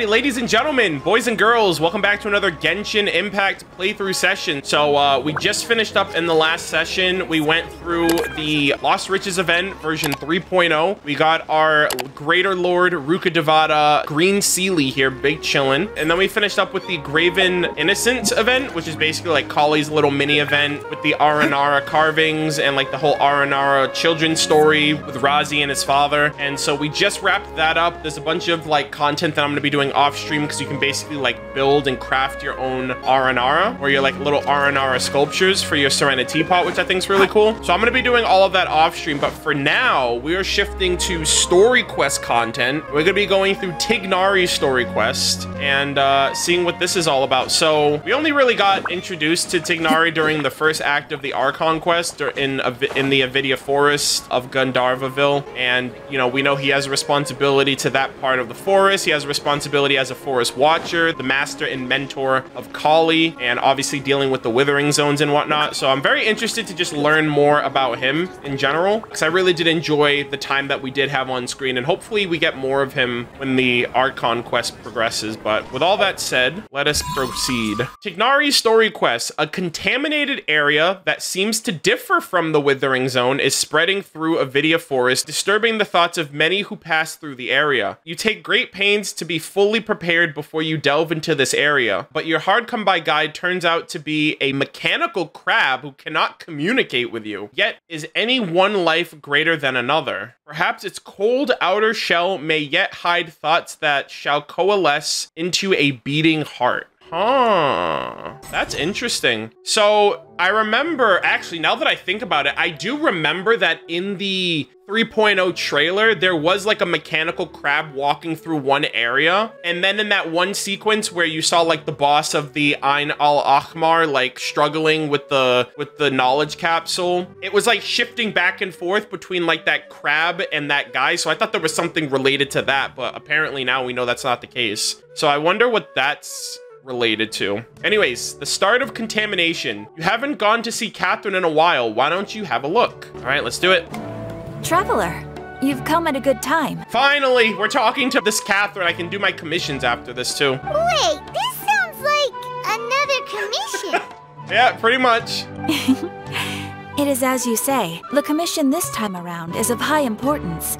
Alright, ladies and gentlemen, boys and girls, welcome back to another Genshin Impact playthrough session. So, we just finished up in the last session. We went through the Lost Riches event, version 3.0. We got our Greater Lord Rukkhadevata Green Sealy here, big chillin'. And then we finished up with the Graven Innocence event, which is basically like Collie's little mini event with the Aranara carvings and like the whole Aranara children's story with Razi and his father. And so we just wrapped that up. There's a bunch of like content that I'm gonna be doing off stream because you can basically like build and craft your own Aranara, or your like little Aranara sculptures for your Serenity Teapot, which I think is really cool. So I'm gonna be doing all of that off stream, but for now we are shifting to story quest content. We're gonna be going through Tignari's story quest and seeing what this is all about. So we only really got introduced to Tignari during the first act of the Archon quest in the Avidia Forest of Gandharvaville, and you know, we know he has a responsibility to that part of the forest. He has a responsibility as a forest watcher, the master and mentor of Kali, and obviously dealing with the withering zones and whatnot. So I'm very interested to just learn more about him in general, because I really did enjoy the time that we did have on screen, and hopefully we get more of him when the Archon quest progresses. But with all that said, let us proceed. Tignari's story quest. A contaminated area that seems to differ from the withering zone is spreading through Avidia Forest, disturbing the thoughts of many who pass through the area. You take great pains to be fully prepared before you delve into this area, but your hard-come-by guide turns out to be a mechanical crab who cannot communicate with you. Yet, is any one life greater than another? Perhaps its cold outer shell may yet hide thoughts that shall coalesce into a beating heart. Huh. That's interesting. So I remember, actually, now that I think about it, I do remember that in the 3.0 trailer, there was like a mechanical crab walking through one area. And then in that one sequence where you saw like the boss of the Ain al-Ahmar like struggling with the knowledge capsule, it was like shifting back and forth between like that crab and that guy. So I thought there was something related to that, but apparently now we know that's not the case. So I wonder what that's related to. Anyways, the start of contamination. You haven't gone to see Catherine in a while. Why don't you have a look? All right, let's do it. Traveler, you've come at a good time. Finally, we're talking to this Catherine. I can do my commissions after this too. Wait, this sounds like another commission. Yeah, pretty much. It is as you say. The commission this time around is of high importance.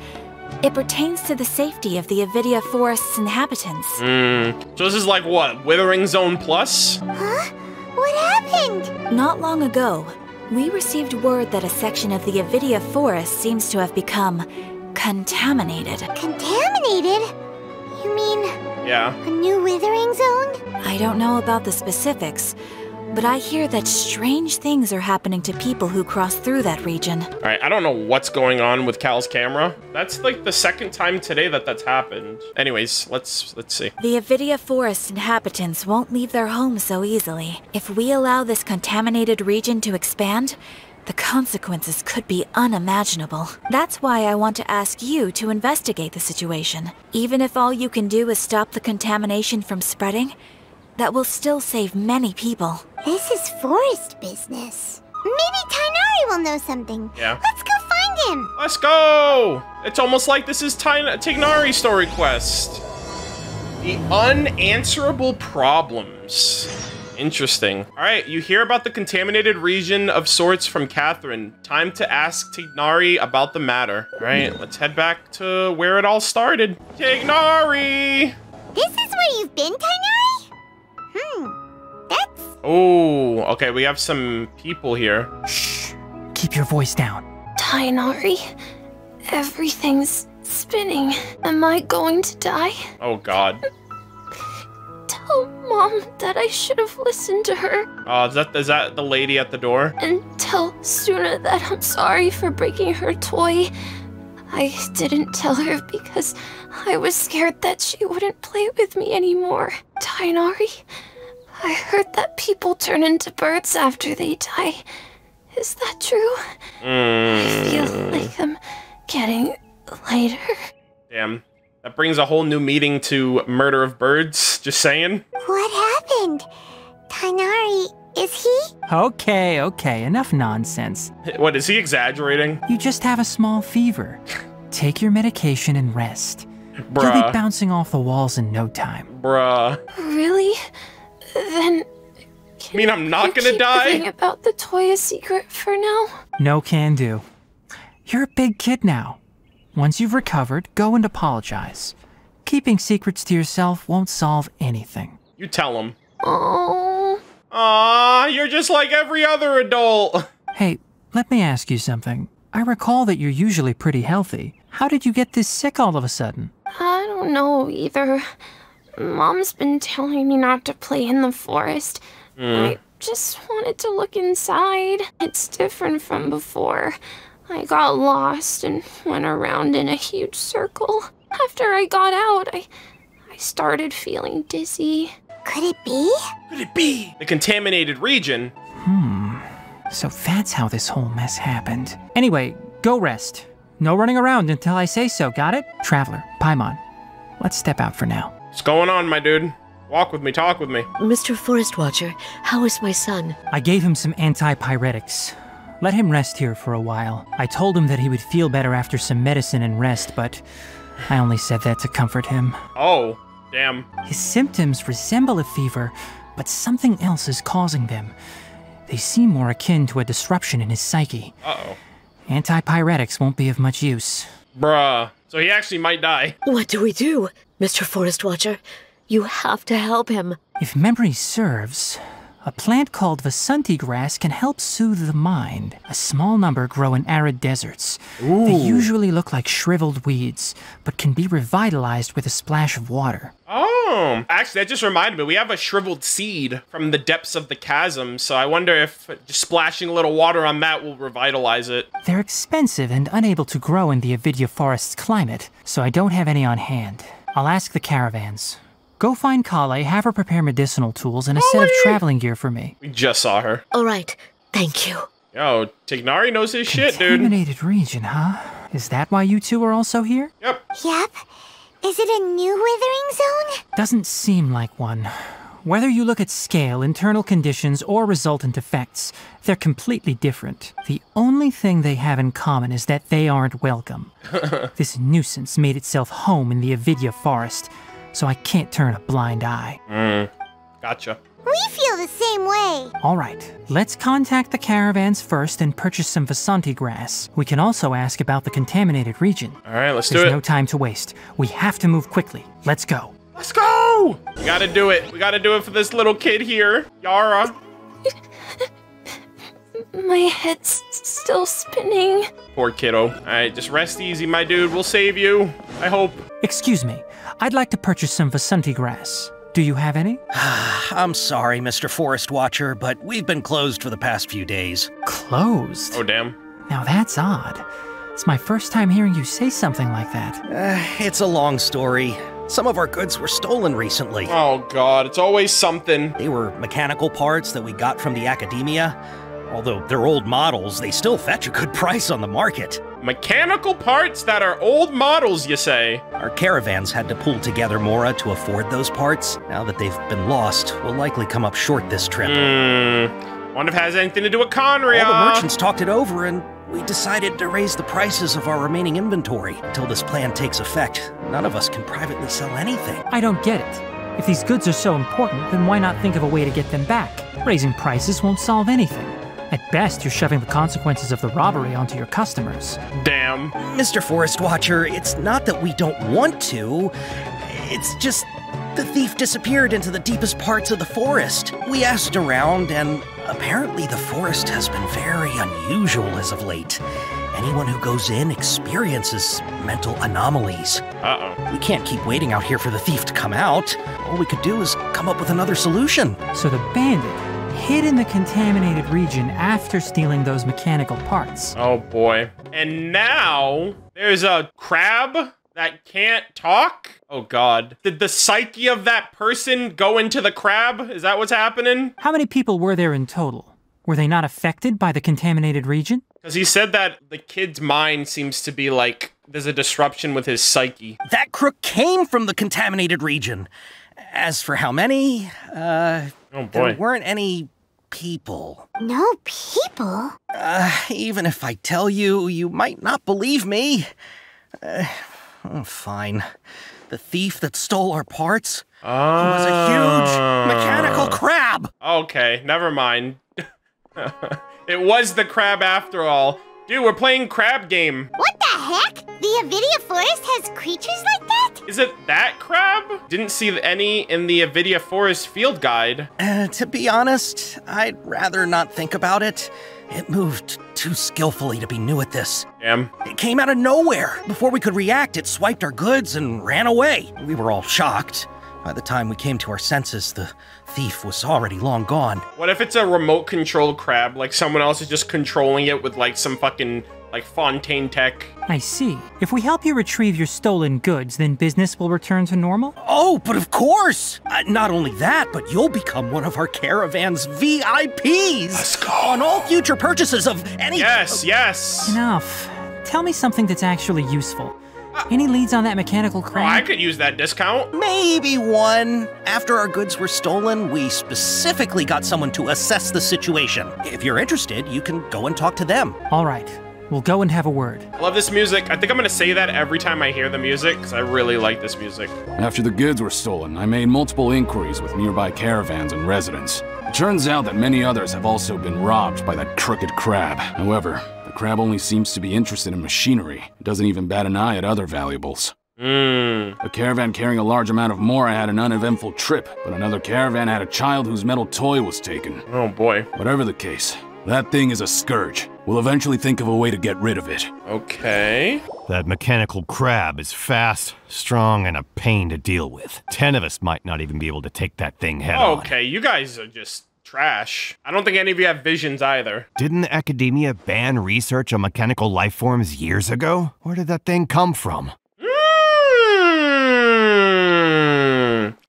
It pertains to the safety of the Avidia Forest's inhabitants. So this is like what, Withering Zone Plus? Huh? What happened? Not long ago, we received word that a section of the Avidia Forest seems to have become contaminated. Contaminated? You mean... Yeah. A new withering zone? I don't know about the specifics, but I hear that strange things are happening to people who cross through that region. All right, I don't know what's going on with Cal's camera. That's like the second time today that that's happened. Anyways, let's see. The Avidia Forest inhabitants won't leave their homes so easily. If we allow this contaminated region to expand, the consequences could be unimaginable. That's why I want to ask you to investigate the situation. Even if all you can do is stop the contamination from spreading, that will still save many people. This is forest business. Maybe Tighnari will know something. Yeah. Let's go find him. Let's go! It's almost like this is Tignari's story quest. The unanswerable problems. Interesting. All right, you hear about the contaminated region of sorts from Catherine. Time to ask Tignari about the matter. All right, let's head back to where it all started. Tignari! This is where you've been, Tighnari? That's... Oh, okay, we have some people here. Shh. Keep your voice down. Tighnari, everything's spinning. Am I going to die? Oh, God. Tell Mom that I should have listened to her. Is that the lady at the door? And tell Suna that I'm sorry for breaking her toy. I didn't tell her because I was scared that she wouldn't play with me anymore. Tighnari, I heard that people turn into birds after they die. Is that true? I feel like I'm getting lighter. Damn. That brings a whole new meaning to murder of birds. Just saying. What happened? Tighnari, is he? Okay, enough nonsense. What, is he exaggerating? You just have a small fever. Take your medication and rest. You'll Bruh. be bouncing off the walls in no time. Bruh. Really? Then I mean, I'm not you gonna keep die. the thing about the toy a secret for now? No can do. You're a big kid now. Once you've recovered, go and apologize. Keeping secrets to yourself won't solve anything. You tell him. Oh. Aw, you're just like every other adult. Hey, let me ask you something. I recall that you're usually pretty healthy. How did you get this sick all of a sudden? I don't know either. Mom's been telling me not to play in the forest. I just wanted to look inside. It's different from before. I got lost and went around in a huge circle. After I got out, I started feeling dizzy. Could it be? Could it be? The contaminated region. So that's how this whole mess happened. Anyway, go rest. No running around until I say so, got it? Traveler, Paimon, let's step out for now. What's going on, my dude? Walk with me, talk with me. Mr. Forest Watcher, how is my son? I gave him some antipyretics. Let him rest here for a while. I told him that he would feel better after some medicine and rest, but I only said that to comfort him. Oh, damn. His symptoms resemble a fever, but something else is causing them. They seem more akin to a disruption in his psyche. Uh-oh. Antipyretics won't be of much use. Bruh. So he actually might die. What do we do? Mr. Forest Watcher, you have to help him. If memory serves, a plant called Vasanti grass can help soothe the mind. A small number grow in arid deserts. They usually look like shriveled weeds, but can be revitalized with a splash of water. Oh, actually, that just reminded me. We have a shriveled seed from the depths of the chasm, so I wonder if just splashing a little water on that will revitalize it. They're expensive and unable to grow in the Avidya forest's climate, so I don't have any on hand. I'll ask the caravans. Go find Kale, have her prepare medicinal tools and a set of traveling gear for me. We just saw her. All right, thank you. Yo, Tignari knows his shit, dude. Contaminated region, huh? Is that why you two are also here? Yep. Yep. Is it a new withering zone? Doesn't seem like one. Whether you look at scale, internal conditions, or resultant effects, they're completely different. The only thing they have in common is that they aren't welcome. This nuisance made itself home in the Avidya forest, so I can't turn a blind eye. Gotcha. We feel the same way. All right, let's contact the caravans first and purchase some Vasanti grass. We can also ask about the contaminated region. All right, let's do There's it. no time to waste. We have to move quickly. Let's go. Let's go! We gotta do it. We gotta do it for this little kid here, Yara. My head's still spinning. Poor kiddo. All right, just rest easy, my dude. We'll save you. I hope. Excuse me, I'd like to purchase some Vasanti grass. Do you have any? I'm sorry, Mr. Forest Watcher, but we've been closed for the past few days. Closed? Oh, damn. Now that's odd. It's my first time hearing you say something like that. It's a long story. Some of our goods were stolen recently. Oh, God. It's always something. They were mechanical parts that we got from the academia. Although they're old models, they still fetch a good price on the market. Mechanical parts that are old models, you say? Our caravans had to pull together Mora to afford those parts. Now that they've been lost, we'll likely come up short this trip. Wonder if it has anything to do with Conria. All the merchants talked it over, and we decided to raise the prices of our remaining inventory. Until this plan takes effect, none of us can privately sell anything. I don't get it. If these goods are so important, then why not think of a way to get them back? Raising prices won't solve anything. At best, you're shoving the consequences of the robbery onto your customers. Damn. Mr. Forest Watcher, it's not that we don't want to. It's just the thief disappeared into the deepest parts of the forest. We asked around, and apparently the forest has been very unusual as of late. Anyone who goes in experiences mental anomalies. Uh-oh. We can't keep waiting out here for the thief to come out. All we could do is come up with another solution. So the bandit hid in the contaminated region after stealing those mechanical parts. Oh, boy. And now there's a crab that can't talk? Oh, God. Did the psyche of that person go into the crab? Is that what's happening? How many people were there in total? Were they not affected by the contaminated region? Because he said that the kid's mind seems to be like, there's a disruption with his psyche. That crook came from the contaminated region. As for how many, Oh, boy. there weren't any people. No people? Even if I tell you, you might not believe me. Fine. The thief that stole our parts? He was a huge mechanical crab! Okay, never mind. It was the crab after all. Dude, we're playing crab game. What the heck? The Avidia Forest has creatures like that? Is it that crab? Didn't see any in the Avidia Forest field guide. To be honest, I'd rather not think about it. It moved too skillfully to be new at this. Damn. It came out of nowhere. Before we could react, it swiped our goods and ran away. We were all shocked. By the time we came to our senses, the thief was already long gone. What if it's a remote-controlled crab? Like someone else is just controlling it with like some fucking like Fontaine tech. I see. If we help you retrieve your stolen goods, then business will return to normal? Oh, but of course! Not only that, but you'll become one of our caravan's VIPs! Let's go! On all future purchases of any... Yes! Enough. Tell me something that's actually useful. Any leads on that mechanical Oh, crab? I could use that discount. Maybe one. After our goods were stolen, we specifically got someone to assess the situation. If you're interested, you can go and talk to them. All right. We'll go and have a word. I love this music. I think I'm gonna say that every time I hear the music, because I really like this music. After the goods were stolen, I made multiple inquiries with nearby caravans and residents. It turns out that many others have also been robbed by that crooked crab. However, the crab only seems to be interested in machinery. It doesn't even bat an eye at other valuables. A caravan carrying a large amount of Mora had an uneventful trip, but another caravan had a child whose metal toy was taken. Oh boy. Whatever the case, that thing is a scourge. We'll eventually think of a way to get rid of it. Okay. That mechanical crab is fast, strong, and a pain to deal with. 10 of us might not even be able to take that thing head on. Okay, you guys are just trash. I don't think any of you have visions either. Didn't the Academia ban research on mechanical life forms years ago? Where did that thing come from?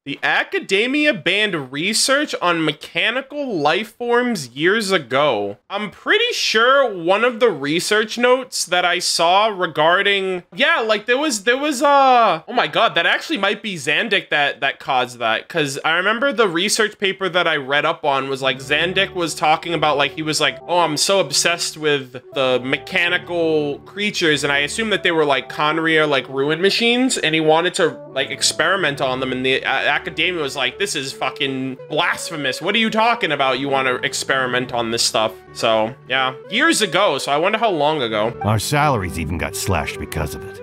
The Academia banned research on mechanical life forms years ago. I'm pretty sure one of the research notes that I saw regarding, yeah, like there was oh my god, that actually might be Zandik that caused that, because I remember the research paper that I read up on was like Zandik was talking about, like he was like, oh, I'm so obsessed with the mechanical creatures, and I assumed that they were like Conria, like ruin machines, and he wanted to like experiment on them, and the Academia was like, this is fucking blasphemous. What are you talking about? You want to experiment on this stuff? So yeah, years ago. So I wonder how long ago. Our salaries even got slashed because of it.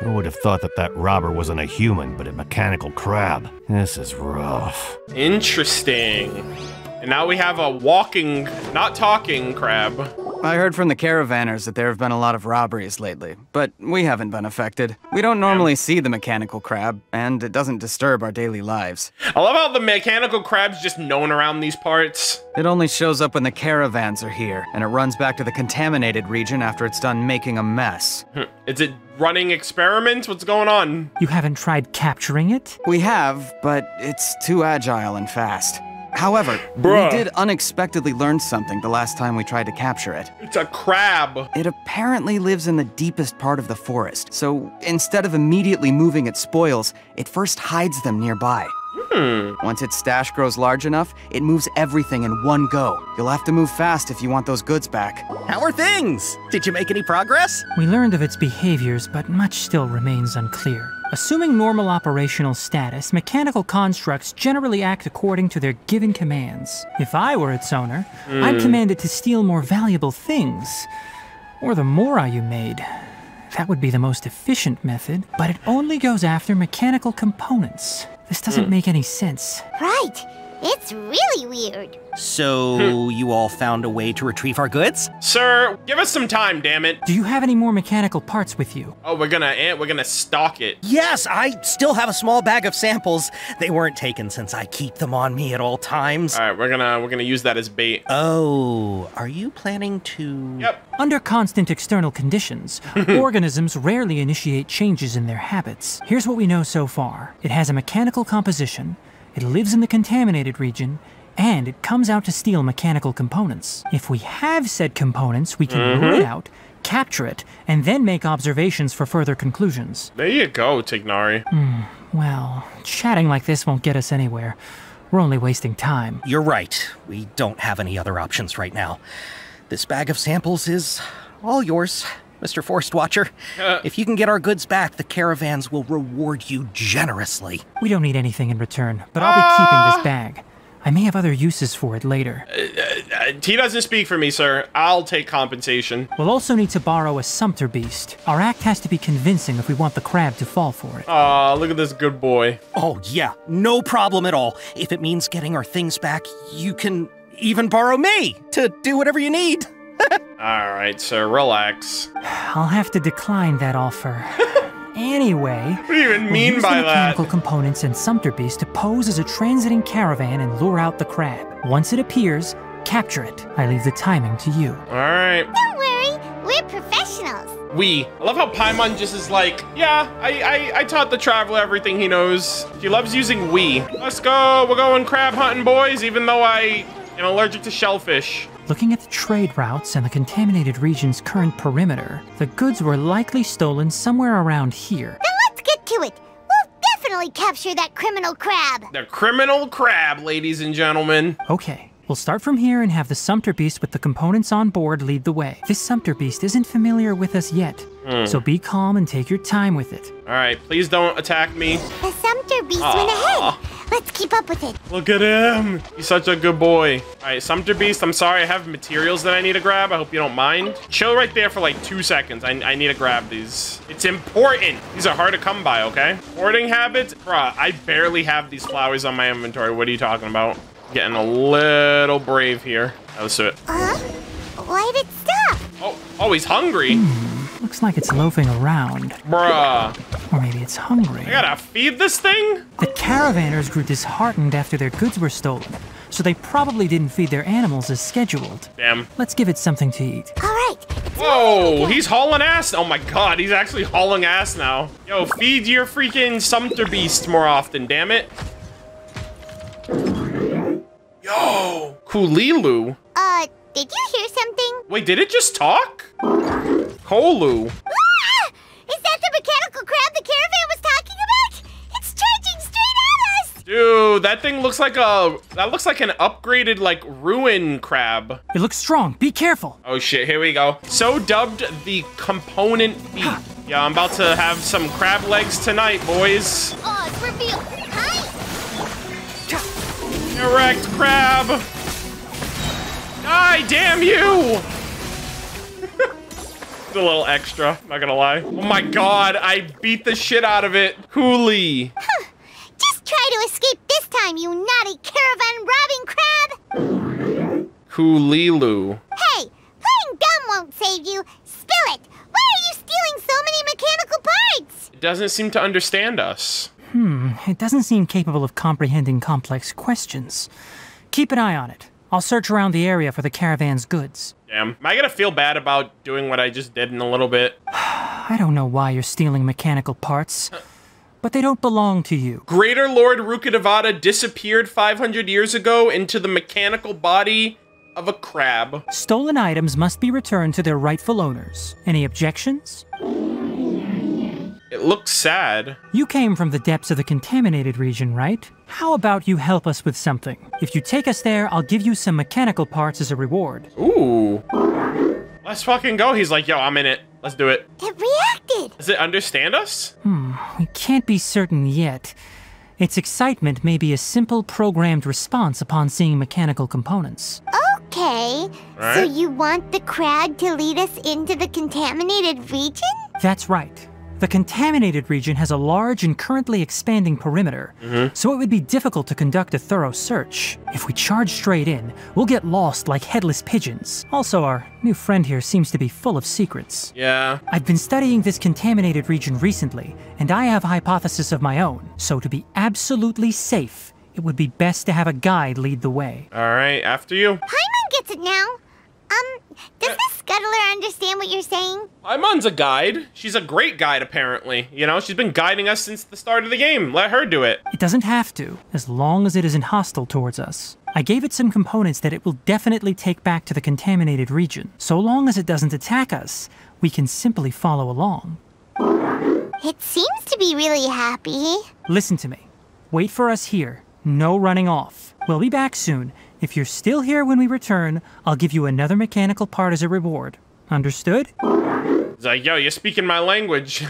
Who would have thought that robber wasn't a human, but a mechanical crab? This is rough. Interesting. And now we have a walking, not talking crab. I heard from the caravanners that there have been a lot of robberies lately, but we haven't been affected. We don't normally see the mechanical crab, and it doesn't disturb our daily lives. I love how the mechanical crab's just known around these parts. It only shows up when the caravans are here, and it runs back to the contaminated region after it's done making a mess. Is it running experiments? What's going on? You haven't tried capturing it? We have, but it's too agile and fast. However, Bruh. we did unexpectedly learn something the last time we tried to capture it. It's a crab. It apparently lives in the deepest part of the forest, so instead of immediately moving its spoils, it first hides them nearby. Once its stash grows large enough, it moves everything in one go. You'll have to move fast if you want those goods back. How are things? Did you make any progress? We learned of its behaviors, but much still remains unclear. Assuming normal operational status, mechanical constructs generally act according to their given commands. If I were its owner, I'd command it to steal more valuable things. Or the Mora you made. That would be the most efficient method, but it only goes after mechanical components. This doesn't make any sense. Right. It's really weird. So, you all found a way to retrieve our goods? Sir, give us some time, damn it. Do you have any more mechanical parts with you? Oh, we're gonna stock it. Yes, I still have a small bag of samples. They weren't taken since I keep them on me at all times. All right, we're gonna use that as bait. Oh, are you planning to... Yep. Under constant external conditions, organisms rarely initiate changes in their habits. Here's what we know so far. It has a mechanical composition, it lives in the contaminated region, and it comes out to steal mechanical components. If we have said components, we can rule it out, capture it, and then make observations for further conclusions. There you go, Tignari. Well, chatting like this won't get us anywhere. We're only wasting time. You're right. We don't have any other options right now. This bag of samples is all yours. Mr. Forest Watcher. If you can get our goods back, the caravans will reward you generously. We don't need anything in return, but I'll be keeping this bag. I may have other uses for it later. He doesn't speak for me, sir. I'll take compensation. We'll also need to borrow a Sumpter Beast. Our act has to be convincing if we want the crab to fall for it. Aw, look at this good boy. Oh, yeah, no problem at all. If it means getting our things back, you can even borrow me to do whatever you need. Alright, sir, relax. I'll have to decline that offer. Anyway, what do you even mean use by the mechanical that? components in Sumpter Beast to pose as a transiting caravan and lure out the crab. Once it appears, capture it. I leave the timing to you. Alright. Don't worry, we're professionals. I love how Paimon just is like, yeah, I taught the traveler everything he knows. She loves using we. Let's go, we're going crab hunting, boys, even though I am allergic to shellfish. Looking at the trade routes and the contaminated region's current perimeter, the goods were likely stolen somewhere around here. Then let's get to it. We'll definitely capture that criminal crab. The criminal crab, ladies and gentlemen. Okay, we'll start from here and have the Sumpter Beast with the components on board lead the way. This Sumpter Beast isn't familiar with us yet, so be calm and take your time with it. Alright, please don't attack me. The Sumpter Beast went ahead. Let's keep up with it. Look at him. He's such a good boy. Alright, Sumpter Beast, I'm sorry I have materials that I need to grab. I hope you don't mind. Chill right there for like 2 seconds. I need to grab these. It's important. These are hard to come by, okay? Hoarding habits? Bruh, I barely have these flowers on my inventory. What are you talking about? Getting a little brave here. Right, let's do it. Why'd it stop? Oh, he's hungry. Looks like it's loafing around. Bruh. Or maybe it's hungry. I gotta feed this thing? The caravanners grew disheartened after their goods were stolen, so they probably didn't feed their animals as scheduled. Damn. Let's give it something to eat. All right. Whoa, he's hauling ass. Oh my god, he's actually hauling ass now. Yo, feed your freaking Sumpter Beast more often, damn it. Yo, Kulilu. Did you hear something? Wait, did it just talk? Kolu. Ah! Is that the mechanical crab the caravan was talking about? It's charging straight at us! Dude, that thing looks like an upgraded, like, ruin crab. It looks strong. Be careful. Oh shit, here we go. So dubbed the component feet. Yeah, I'm about to have some crab legs tonight, boys. Oh, it's revealed. Hi! Erect crab. Die, damn you! It's a little extra, not gonna lie. Oh my god, I beat the shit out of it. Cooley. Just try to escape this time, you naughty caravan robbing crab! Coolilu. Hey, playing dumb won't save you. Spill it! Why are you stealing so many mechanical parts? It doesn't seem to understand us. It doesn't seem capable of comprehending complex questions. Keep an eye on it. I'll search around the area for the caravan's goods. Damn. Am I gonna feel bad about doing what I just did in a little bit? I don't know why you're stealing mechanical parts, but they don't belong to you. Greater Lord Rukkhadevata disappeared 500 years ago into the mechanical body of a crab. Stolen items must be returned to their rightful owners. Any objections? It looks sad. You came from the depths of the contaminated region, right? How about you help us with something? If you take us there, I'll give you some mechanical parts as a reward. Ooh. Let's fucking go. He's like, yo, I'm in it. Let's do it. It reacted. Does it understand us? We can't be certain yet. Its excitement may be a simple programmed response upon seeing mechanical components. Okay. Right. So you want the crab to lead us into the contaminated region? That's right. The contaminated region has a large and currently expanding perimeter, so it would be difficult to conduct a thorough search. If we charge straight in, we'll get lost like headless pigeons. Also, our new friend here seems to be full of secrets. Yeah. I've been studying this contaminated region recently, and I have a hypothesis of my own. So to be absolutely safe, it would be best to have a guide lead the way. All right, after you. Paimon gets it now. Does the scuttler understand what you're saying? Paimon's a guide. She's a great guide, apparently. You know, she's been guiding us since the start of the game. Let her do it. It doesn't have to, as long as it isn't hostile towards us. I gave it some components that it will definitely take back to the contaminated region. So long as it doesn't attack us, we can simply follow along. It seems to be really happy. Listen to me. Wait for us here. No running off. We'll be back soon. If you're still here when we return, I'll give you another mechanical part as a reward. Understood? He's like, yo, you're speaking my language.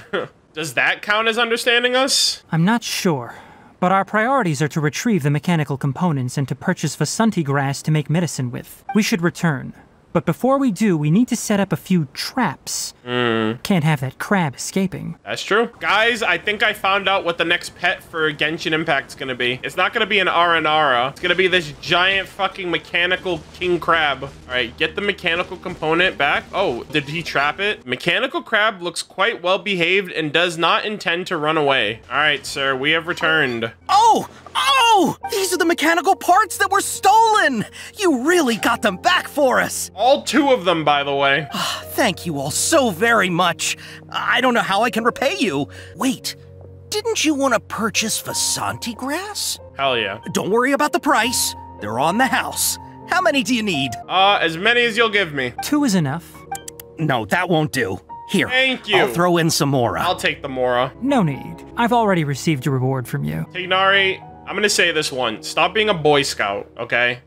Does that count as understanding us? I'm not sure, but our priorities are to retrieve the mechanical components and to purchase Vasanti grass to make medicine with. We should return. But before we do, we need to set up a few traps. Can't have that crab escaping. That's true. Guys, I think I found out what the next pet for Genshin Impact's gonna be. It's not gonna be an Aranara. It's gonna be this giant fucking mechanical king crab. All right, get the mechanical component back. Oh, did he trap it? Mechanical crab looks quite well behaved and does not intend to run away. All right, sir, we have returned. Oh! Oh! These are the mechanical parts that were stolen! You really got them back for us! All 2 of them, by the way. Thank you all so very much. I don't know how I can repay you. Wait, didn't you want to purchase Vasanti grass? Hell yeah. Don't worry about the price. They're on the house. How many do you need? As many as you'll give me. 2 is enough. No, that won't do. Here, thank you. I'll throw in some Mora. I'll take the Mora. No need. I've already received a reward from you. Tignari, I'm gonna say this once. Stop being a Boy Scout, okay?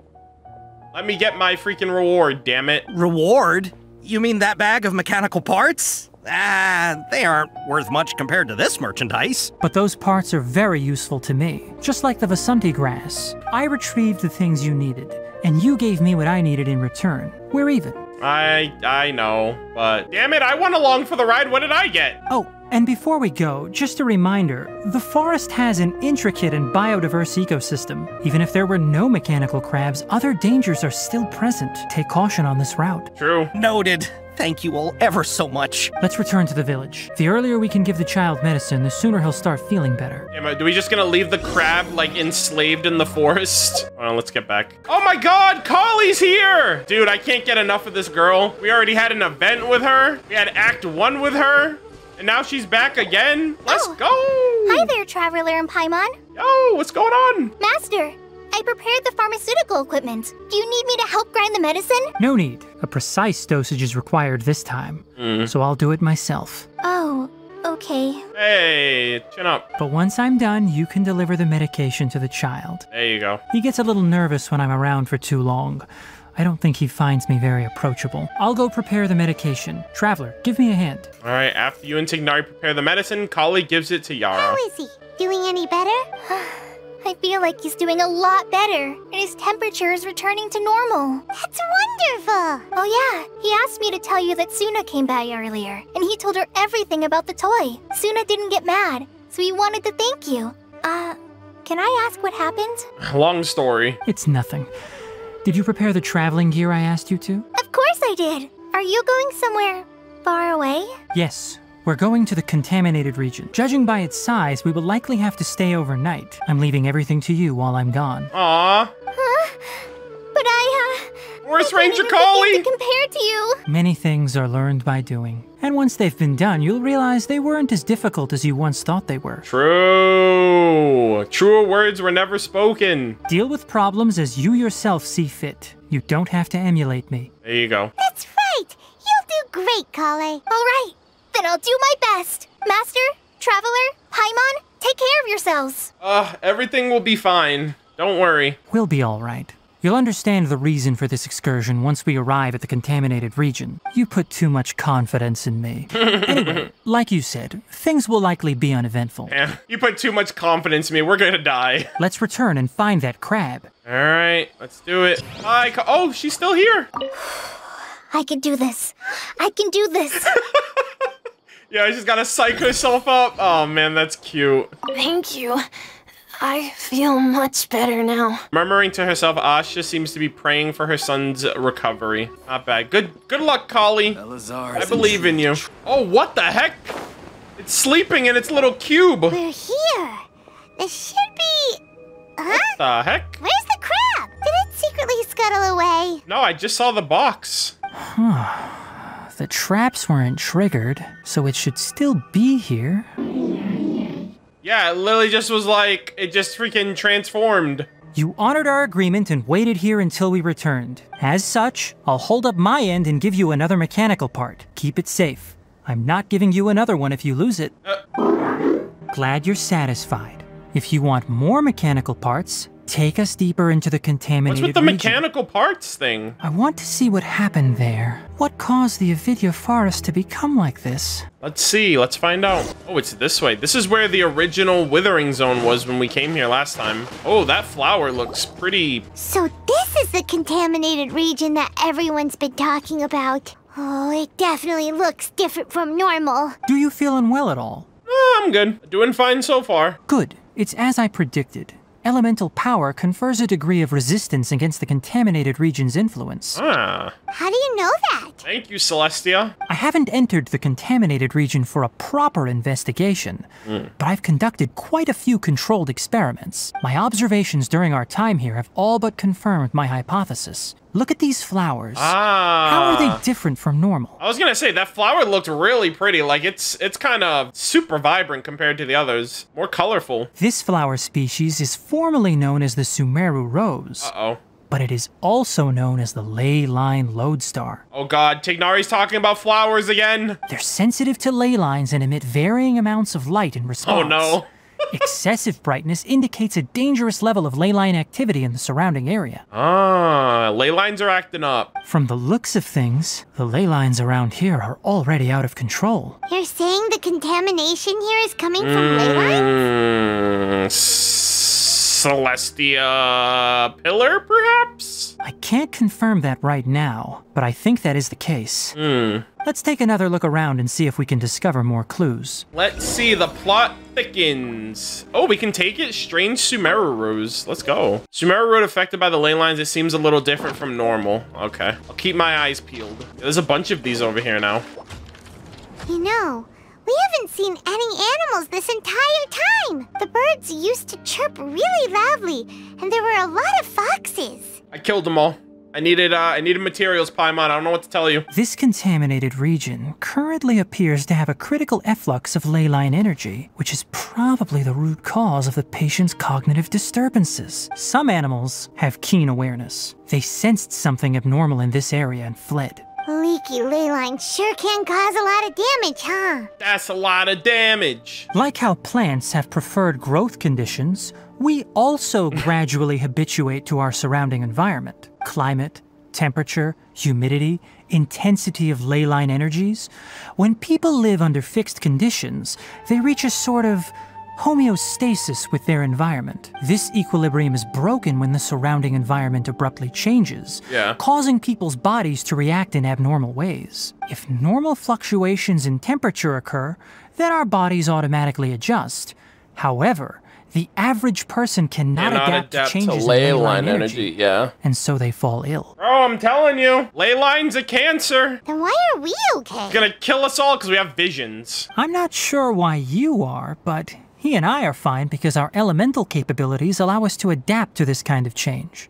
Let me get my freaking reward, damn it. Reward? You mean that bag of mechanical parts? They aren't worth much compared to this merchandise. But those parts are very useful to me, just like the Vasanti grass. I retrieved the things you needed, and you gave me what I needed in return. We're even. I know, but damn it, I went along for the ride. What did I get? Oh, and before we go, just a reminder, the forest has an intricate and biodiverse ecosystem. Even if there were no mechanical crabs, other dangers are still present. Take caution on this route. True. Noted. Thank you all ever so much. Let's return to the village. The earlier we can give the child medicine, the sooner he'll start feeling better. Damn it, do we just gonna leave the crab, like, enslaved in the forest? Hold on, let's get back. Oh my god, Collie's here! Dude, I can't get enough of this girl. We already had an event with her. We had Act 1 with her. And now she's back again. Let's go! Hi there, Traveler and Paimon. Yo, what's going on? Master, I prepared the pharmaceutical equipment. Do you need me to help grind the medicine? No need. A precise dosage is required this time. So I'll do it myself. Oh, okay. Hey, chin up. But once I'm done, you can deliver the medication to the child. There you go. He gets a little nervous when I'm around for too long. I don't think he finds me very approachable. I'll go prepare the medication. Traveler, give me a hand. All right, after you and Tignari prepare the medicine, Collie gives it to Yara. How is he? Doing any better? I feel like he's doing a lot better, and his temperature is returning to normal. That's wonderful! Oh yeah, he asked me to tell you that Suna came by earlier, and he told her everything about the toy. Suna didn't get mad, so he wanted to thank you. Can I ask what happened? Long story. It's nothing. Did you prepare the traveling gear I asked you to? Of course I did. Are you going somewhere far away? Yes. We're going to the contaminated region. Judging by its size, we will likely have to stay overnight. I'm leaving everything to you while I'm gone. Aww. Huh? But Forest Ranger Collie! Compared to you. Many things are learned by doing. And once they've been done, you'll realize they weren't as difficult as you once thought they were. True. Truer words were never spoken. Deal with problems as you yourself see fit. You don't have to emulate me. There you go. That's right. You'll do great, Collie. All right. Then I'll do my best. Master, Traveler, Paimon, take care of yourselves. Everything will be fine. Don't worry. We'll be all right. You'll understand the reason for this excursion once we arrive at the contaminated region. You put too much confidence in me. Anyway, like you said, things will likely be uneventful. Yeah, you put too much confidence in me. We're gonna die. Let's return and find that crab. All right, let's do it. Oh, she's still here. I can do this. I can do this. Yeah, she's gotta psych herself up. Oh man, that's cute. Thank you. I feel much better now. Murmuring to herself, Asha seems to be praying for her son's recovery. Not bad. Good luck, Collie. I believe in you. Oh, what the heck? It's sleeping in its little cube. We're here. This should be... Huh? What the heck? Where's the crab? Did it secretly scuttle away? No, I just saw the box. The traps weren't triggered, so it should still be here. Yeah, Lily just was like, it just freaking transformed. You honored our agreement and waited here until we returned. As such, I'll hold up my end and give you another mechanical part. Keep it safe. I'm not giving you another one if you lose it. Glad you're satisfied. If you want more mechanical parts, Take us deeper into the What's contaminated with the region. mechanical parts thing? I want to see what happened there. What caused the Avidya forest to become like this? Let's see. Let's find out. Oh, it's this way. This is where the original withering zone was when we came here last time. Oh, that flower looks pretty... So this is the contaminated region that everyone's been talking about. Oh, it definitely looks different from normal. Do you feel unwell at all? I'm good. Doing fine so far. Good. It's as I predicted. Elemental power confers a degree of resistance against the contaminated region's influence. Ah. How do you know that? Thank you, Celestia. I haven't entered the contaminated region for a proper investigation, but I've conducted quite a few controlled experiments. My observations during our time here have all but confirmed my hypothesis. Look at these flowers. Ah. How are they different from normal? I was gonna say, that flower looked really pretty. Like, it's kind of super vibrant compared to the others. More colorful. This flower species is formerly known as the Sumeru rose. Uh-oh. But it is also known as the ley line lodestar. Oh god, Tignari's talking about flowers again. They're sensitive to ley lines and emit varying amounts of light in response. Oh no. Excessive brightness indicates a dangerous level of ley line activity in the surrounding area. Ah, ley lines are acting up. From the looks of things, the ley lines around here are already out of control. You're saying the contamination here is coming from ley lines? Celestia pillar, perhaps? I can't confirm that right now, but I think that is the case. Let's take another look around and see if we can discover more clues. Let's see, the plot thickens. Oh, we can take it? Strange Sumeru rose. Let's go. Sumeru road affected by the ley lines. It seems a little different from normal. Okay. I'll keep my eyes peeled. There's a bunch of these over here now. You know, we haven't seen any animals this entire time. The birds used to chirp really loudly, and there were a lot of foxes. I killed them all. I needed materials, Paimon. I don't know what to tell you. This contaminated region currently appears to have a critical efflux of ley line energy, which is probably the root cause of the patient's cognitive disturbances. Some animals have keen awareness. They sensed something abnormal in this area and fled. Leaky ley lines sure can cause a lot of damage, huh? That's a lot of damage. Like how plants have preferred growth conditions, we also gradually habituate to our surrounding environment. Climate, temperature, humidity, intensity of ley line energies. When people live under fixed conditions, they reach a sort of homeostasis with their environment. This equilibrium is broken when the surrounding environment abruptly changes, causing people's bodies to react in abnormal ways. If normal fluctuations in temperature occur, then our bodies automatically adjust. However, the average person cannot adapt to changes in ley line energy, and so they fall ill. Bro, I'm telling you, ley lines are cancer. Then why are we okay? It's gonna kill us all because we have visions. I'm not sure why you are, but he and I are fine because our elemental capabilities allow us to adapt to this kind of change.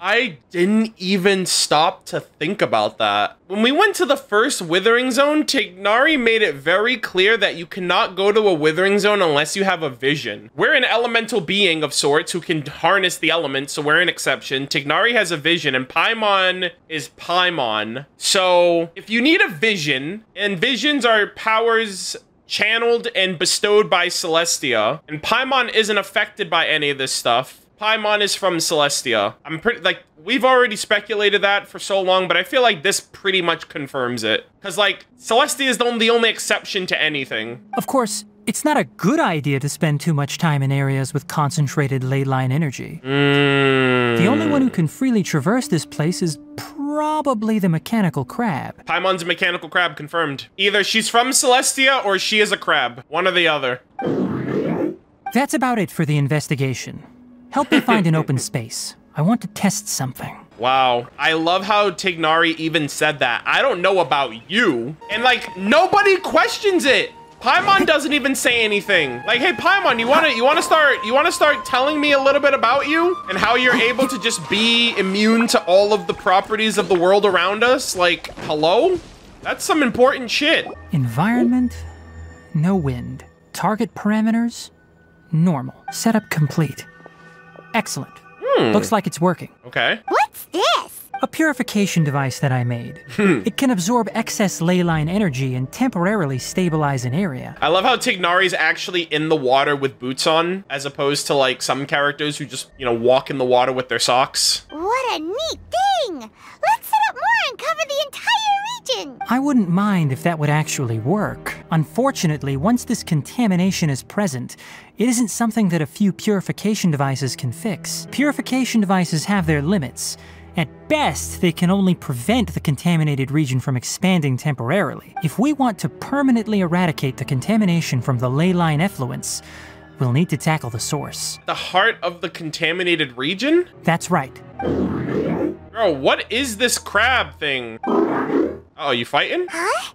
I didn't even stop to think about that. When we went to the first withering zone, Tignari made it very clear that you cannot go to a withering zone unless you have a vision. We're an elemental being of sorts who can harness the elements, so we're an exception. Tignari has a vision, and Paimon is Paimon. So if you need a vision, and visions are powers channeled and bestowed by Celestia, and Paimon isn't affected by any of this stuff. Paimon is from Celestia. I'm pretty, like, we've already speculated that for so long, but I feel like this pretty much confirms it. Because, like, Celestia is the only exception to anything. Of course, it's not a good idea to spend too much time in areas with concentrated ley line energy. The only one who can freely traverse this place is probably the mechanical crab. Paimon's a mechanical crab, confirmed. Either she's from Celestia or she is a crab. One or the other. That's about it for the investigation. Help me find an open space. I want to test something. Wow. I love how Tignari even said that. I don't know about you. And, like, nobody questions it. Paimon doesn't even say anything. Like, hey, Paimon, you wanna start telling me a little bit about you and how you're able to just be immune to all of the properties of the world around us? Like, hello? That's some important shit. Environment, no wind. Target parameters, normal. Setup complete. Excellent. Looks like it's working. Okay. What's this? A purification device that I made. It can absorb excess ley line energy and temporarily stabilize an area. I love how Tignari's actually in the water with boots on, as opposed to like some characters who just, you know, walk in the water with their socks. What a neat thing! Let's set up more and cover the entire region! I wouldn't mind if that would actually work. Unfortunately, once this contamination is present, it isn't something that a few purification devices can fix. Purification devices have their limits. At best, they can only prevent the contaminated region from expanding temporarily. If we want to permanently eradicate the contamination from the ley line effluents, we'll need to tackle the source. The heart of the contaminated region? That's right. Bro, what is this crab thing? Oh, you fighting? Huh?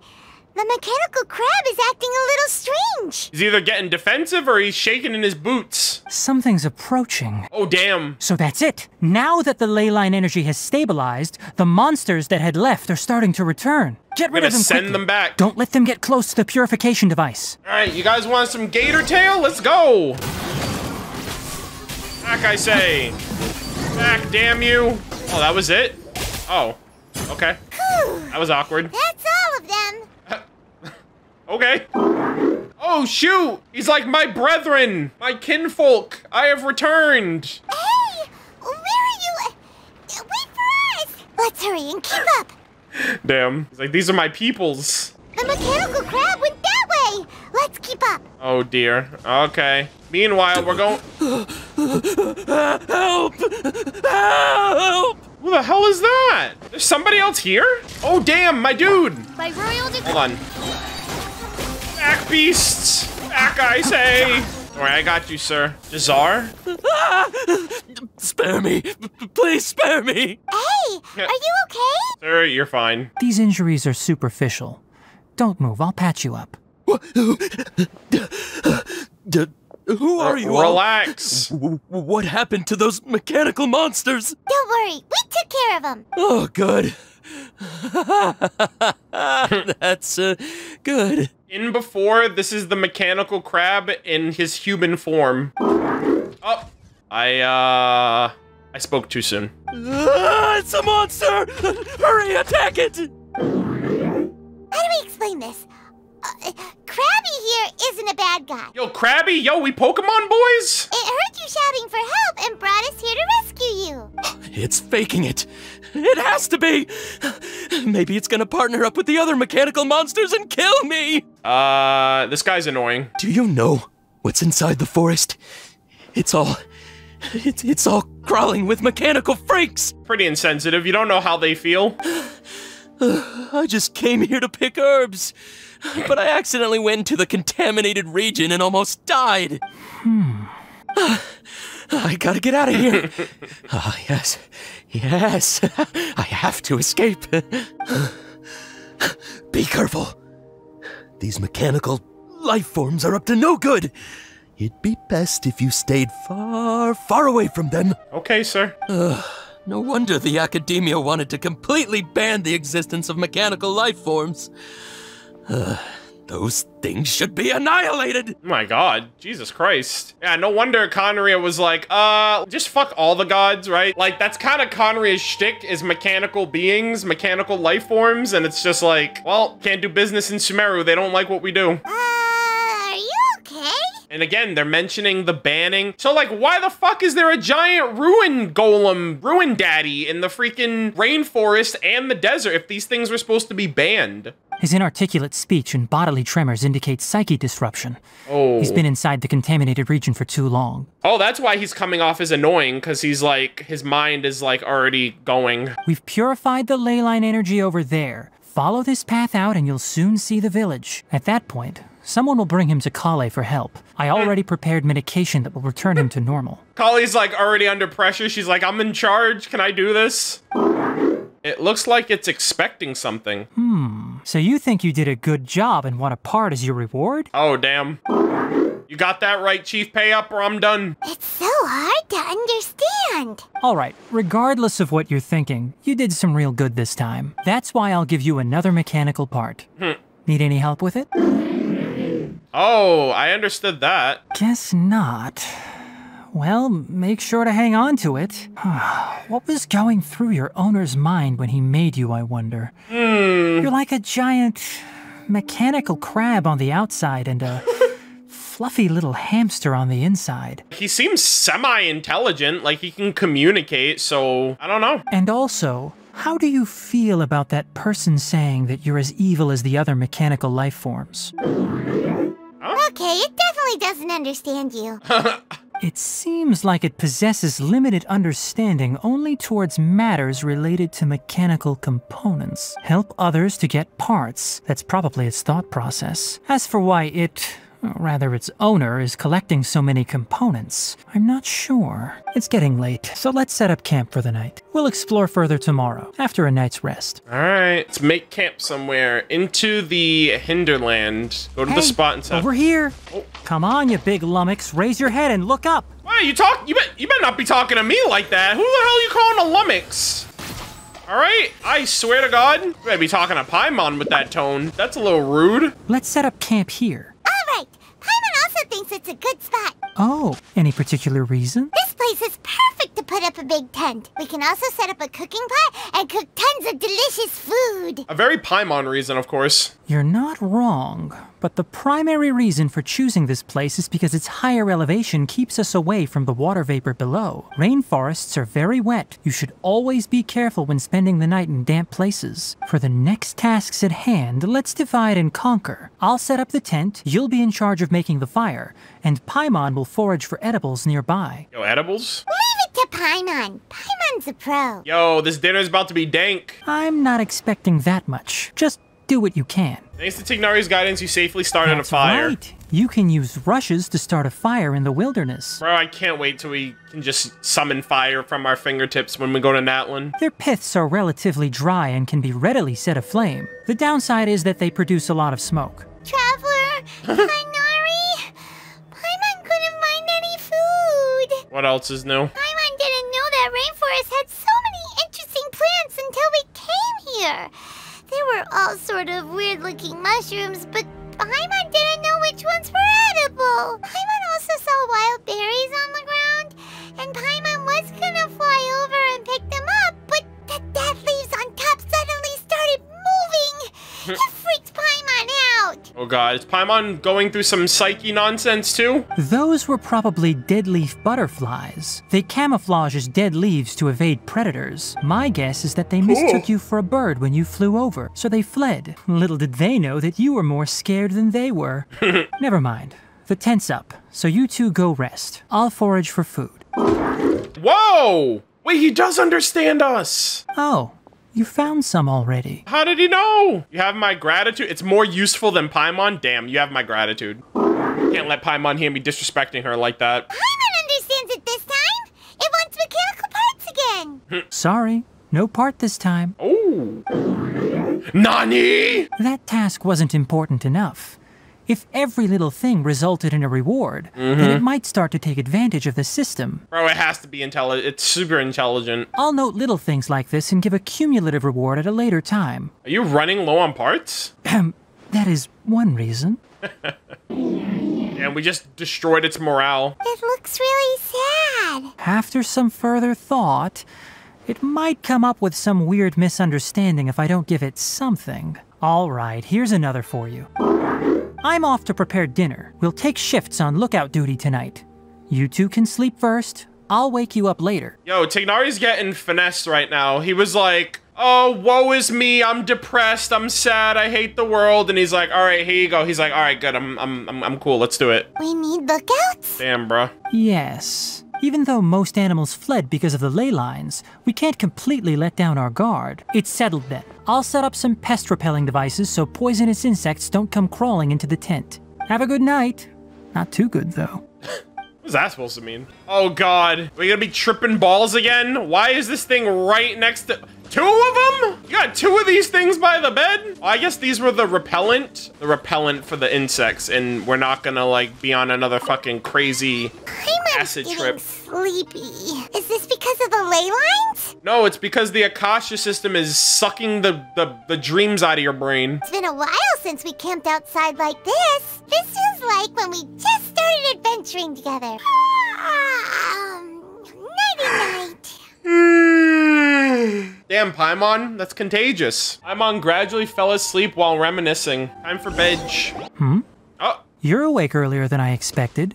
The mechanical crab is acting a little strange. He's either getting defensive or he's shaking in his boots. Something's approaching. Oh, damn. So that's it. Now that the ley line energy has stabilized, the monsters that had left are starting to return. Get rid of them quickly. Send them back. Don't let them get close to the purification device. All right, you guys want some gator tail? Let's go. Back, I say. Back, damn you. Oh, that was it? Oh, okay. That was awkward. That's all of them. Okay. Oh, shoot! He's like my brethren, my kinfolk. I have returned. Hey, where are you? Wait for us. Let's hurry and keep up. Damn. He's like, these are my peoples. The mechanical crab went that way. Let's keep up. Oh, dear. Okay. Meanwhile, we're going... Help! Help! Who the hell is that? There's somebody else here? Oh, damn, my dude. By royal decree. Hold on. Back, beasts! Back, I say! Alright, I got you, sir. Jazar? Spare me! Please spare me! Hey, are you okay? Sir, you're fine. These injuries are superficial. Don't move, I'll patch you up. Who are you all? Relax. What happened to those mechanical monsters? Don't worry, we took care of them. Oh, good. That's good. In before, this is the mechanical crab in his human form. Oh, I spoke too soon. It's a monster! Hurry, attack it! How do we explain this? Krabby here isn't a bad guy. Yo, Krabby, yo, we Pokemon boys? It heard you shouting for help and brought us here to rescue you. It's faking it. It has to be. Maybe it's gonna partner up with the other mechanical monsters and kill me. This guy's annoying. Do you know what's inside the forest? It's all crawling with mechanical freaks. Pretty insensitive. You don't know how they feel. I just came here to pick herbs, but I accidentally went into the contaminated region and almost died. I gotta get out of here. Yes. I have to escape. Be careful. These mechanical life forms are up to no good. It'd be best if you stayed far, far away from them. Okay, sir. No wonder the academia wanted to completely ban the existence of mechanical life forms. Those things should be annihilated! Oh my god, Jesus Christ. Yeah, no wonder Conria was like, just fuck all the gods, right? Like, that's kind of Conria's shtick, is mechanical beings, mechanical life forms, and it's just like, well, can't do business in Sumeru, they don't like what we do. Are you okay? And again, they're mentioning the banning. So, like, why the fuck is there a giant ruin golem, ruin daddy in the freaking rainforest and the desert if these things were supposed to be banned? His inarticulate speech and bodily tremors indicate psyche disruption. Oh. He's been inside the contaminated region for too long. Oh, that's why he's coming off as annoying, because he's like, his mind is like already going. We've purified the ley line energy over there. Follow this path out and you'll soon see the village. At that point, someone will bring him to Kale for help. I already prepared medication that will return him to normal. Kale's like already under pressure. She's like, I'm in charge. Can I do this? It looks like it's expecting something. So you think you did a good job and want a part as your reward? Oh, damn. You got that right, Chief. Pay up or I'm done. It's so hard to understand. Alright, regardless of what you're thinking, you did some real good this time. That's why I'll give you another mechanical part. Need any help with it? Oh, I understood that. Guess not. Well, make sure to hang on to it. What was going through your owner's mind when he made you, I wonder? You're like a giant mechanical crab on the outside and a fluffy little hamster on the inside. He seems semi-intelligent, like he can communicate, so I don't know. And also, how do you feel about that person saying that you're as evil as the other mechanical life forms? Okay, it definitely doesn't understand you. It seems like it possesses limited understanding only towards matters related to mechanical components. Help others to get parts. That's probably its thought process. As for why its owner is collecting so many components, I'm not sure. It's getting late, so let's set up camp for the night. We'll explore further tomorrow, after a night's rest. Alright, let's make camp somewhere. Into the hinterland. Go to the spot and set. Over here! Oh. Come on, you big lummox, raise your head and look up! Why, you better not be talking to me like that. Who the hell are you calling a lummox? Alright, I swear to God, you better be talking to Paimon with that tone. That's a little rude. Let's set up camp here. Alright, Paimon also thinks it's a good spot. Oh, any particular reason? This place is perfect to put up a big tent. We can also set up a cooking pot and cook tons of delicious food. A very Paimon reason, of course. You're not wrong, but the primary reason for choosing this place is because its higher elevation keeps us away from the water vapor below. Rainforests are very wet. You should always be careful when spending the night in damp places. For the next tasks at hand, let's divide and conquer. I'll set up the tent, you'll be in charge of making the fire, and Paimon will forage for edibles nearby. Yo, edibles? Leave it to Paimon. Paimon's a pro. Yo, this dinner's about to be dank. I'm not expecting that much. Just do what you can. Thanks to Tignari's guidance, you safely started a fire. Right. You can use rushes to start a fire in the wilderness. Bro, I can't wait till we can just summon fire from our fingertips when we go to Natlan. Their piths are relatively dry and can be readily set aflame. The downside is that they produce a lot of smoke. Traveler, Tignari, Paimon couldn't find any food. What else is new? Paimon didn't know that Rainforest had so many interesting plants until we came here. They were all sort of weird-looking mushrooms, but Paimon didn't know which ones were edible. Paimon also saw wild berries on the ground, and Paimon was gonna fly over and pick them up, but the dead leaves on top suddenly started moving. It freaked Paimon out. Oh god, is Paimon going through some psyche nonsense too? Those were probably dead leaf butterflies. They camouflage as dead leaves to evade predators. My guess is that they mistook you for a bird when you flew over, so they fled. Little did they know that you were more scared than they were. Never mind. The tent's up, so you two go rest. I'll forage for food. Whoa! Wait, he does understand us! Oh. You found some already. How did he know? You have my gratitude. It's more useful than Paimon. Damn, you have my gratitude. Can't let Paimon hear me disrespecting her like that. Paimon understands it this time. It wants mechanical parts again. Sorry, no part this time. Oh. Nani? That task wasn't important enough. If every little thing resulted in a reward, then it might start to take advantage of the system. Bro, it has to be intelligent. It's super intelligent. I'll note little things like this and give a cumulative reward at a later time. Are you running low on parts? That is one reason. And we just destroyed its morale. It looks really sad. After some further thought, it might come up with some weird misunderstanding if I don't give it something. All right, here's another for you. I'm off to prepare dinner. We'll take shifts on lookout duty tonight. You two can sleep first. I'll wake you up later. Yo, Tignari's getting finessed right now. He was like, oh, woe is me. I'm depressed. I'm sad. I hate the world. And he's like, all right, here you go. He's like, all right, good. I'm cool. Let's do it. We need lookouts? Damn, bro. Yes. Even though most animals fled because of the ley lines, we can't completely let down our guard. It's settled then. I'll set up some pest-repelling devices so poisonous insects don't come crawling into the tent. Have a good night. Not too good, though. What's that supposed to mean? Oh, God. We're gonna be tripping balls again? Why is this thing right next to... 2 of them? You got 2 of these things by the bed? Well, I guess these were the repellent for the insects, and we're not gonna, like, be on another fucking crazy acid trip. Sleepy. Is this because of the ley lines? No, it's because the Akasha system is sucking the dreams out of your brain. It's been a while since we camped outside like this. This is like when we just started adventuring together. Nighty-night. Damn, Paimon, that's contagious. Paimon gradually fell asleep while reminiscing. Time for bed. Oh. You're awake earlier than I expected.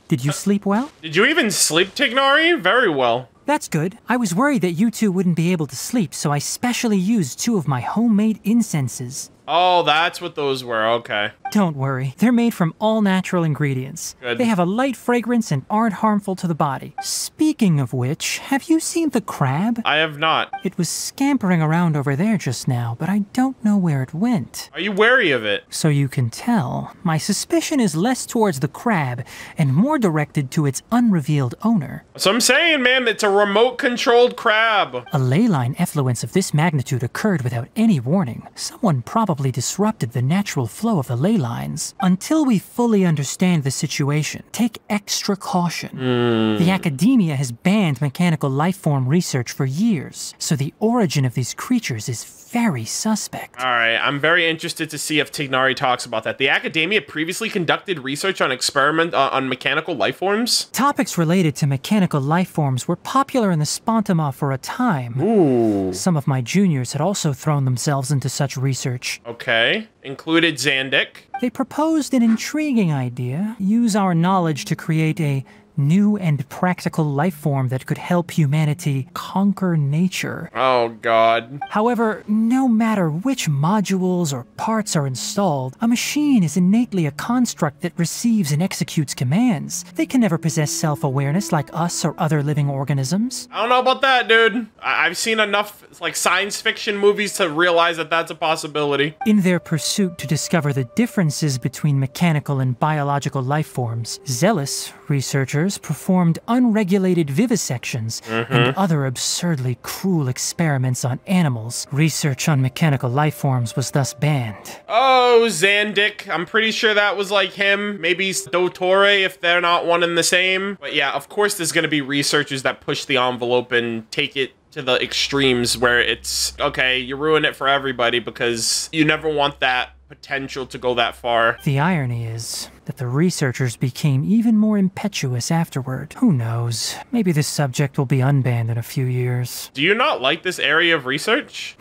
Did you sleep well? Did you even sleep, Tignari? Very well. That's good. I was worried that you two wouldn't be able to sleep, so I specially used 2 of my homemade incenses. Oh, that's what those were. Okay. Don't worry. They're made from all natural ingredients. Good. They have a light fragrance and aren't harmful to the body. Speaking of which, have you seen the crab? I have not. It was scampering around over there just now, but I don't know where it went. Are you wary of it? So you can tell, my suspicion is less towards the crab and more directed to its unrevealed owner. So I'm saying, man, it's a remote-controlled crab. A ley line effluence of this magnitude occurred without any warning. Someone probably disrupted the natural flow of the ley lines. Until we fully understand the situation, take extra caution. The academia has banned mechanical life form research for years, so the origin of these creatures is very suspect. All right, I'm very interested to see if Tignari talks about that. The academia previously conducted research on on mechanical life forms. Topics related to mechanical life forms were popular in the Spontama for a time. Ooh. Some of my juniors had also thrown themselves into such research. Okay, included Zandik. They proposed an intriguing idea: use our knowledge to create a new and practical life form that could help humanity conquer nature. Oh, God. However, no matter which modules or parts are installed, a machine is innately a construct that receives and executes commands. They can never possess self-awareness like us or other living organisms. I don't know about that, dude. I've seen enough like science fiction movies to realize that that's a possibility. In their pursuit to discover the differences between mechanical and biological life forms, zealous researchers performed unregulated vivisections and other absurdly cruel experiments on animals. Research on mechanical life forms was thus banned. Oh, Zandik. I'm pretty sure that was like him. Maybe Dottore if they're not one and the same. But yeah, of course there's gonna be researchers that push the envelope and take it to the extremes where it's, okay, you ruin it for everybody because you never want that potential to go that far. The irony is that the researchers became even more impetuous afterward. Who knows? Maybe this subject will be unbanned in a few years. Do you not like this area of research?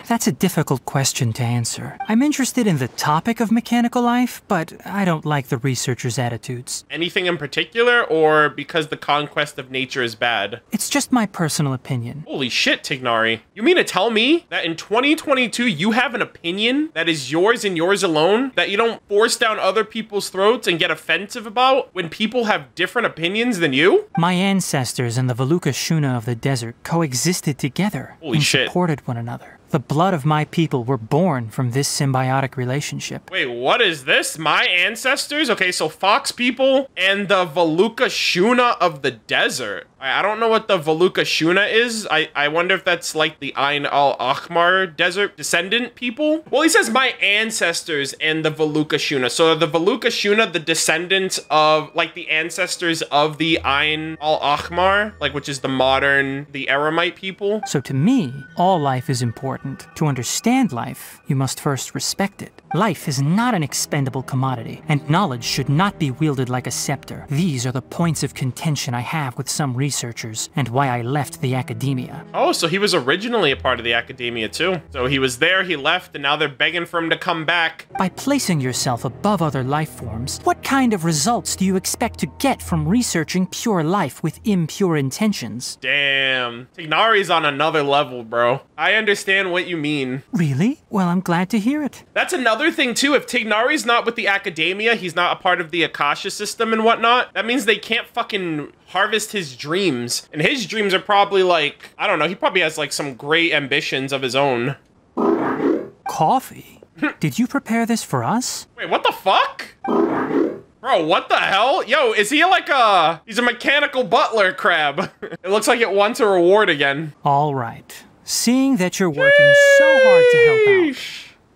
That's a difficult question to answer. I'm interested in the topic of mechanical life, but I don't like the researchers' attitudes. Anything in particular, or because the conquest of nature is bad? It's just my personal opinion. Holy shit, Tignari. You mean to tell me that in 2022 you have an opinion that is yours and yours alone, that you don't force down other people's throats and get offensive about when people have different opinions than you? My ancestors and the Veluca Shuna of the desert coexisted together Holy and shit. supported one another. The blood of my people were born from this symbiotic relationship. Wait, what is this? My ancestors? Okay, so Fox people and the Veluca Shuna of the desert. I don't know what the Veluca Shuna is. I wonder if that's like the Ain al-Ahmar desert descendant people. Well, he says my ancestors and the Veluca Shuna. So are the Veluca Shuna the descendants of, like, the ancestors of the Ain al-Ahmar, like, which is the modern, the Aramite people? So to me, all life is important. To understand life, you must first respect it. Life is not an expendable commodity, and knowledge should not be wielded like a scepter. These are the points of contention I have with some researchers, and why I left the academia. Oh, so he was originally a part of the academia too. So he was there, he left, and now they're begging for him to come back. By placing yourself above other life forms, what kind of results do you expect to get from researching pure life with impure intentions? Damn. Tignari's on another level, bro. I understand what you mean. Really? Well, I'm glad to hear it. That's another thing too. If Tignari's not with the academia, he's not a part of the Akasha system and whatnot, that means they can't fucking harvest his dreams. And his dreams are probably like, I don't know, he probably has like some great ambitions of his own. Coffee? Did you prepare this for us? Wait, what the fuck? Bro, what the hell? Yo, is he like he's a mechanical butler crab. It looks like it wants a reward again. All right. Seeing that you're working so hard to help out,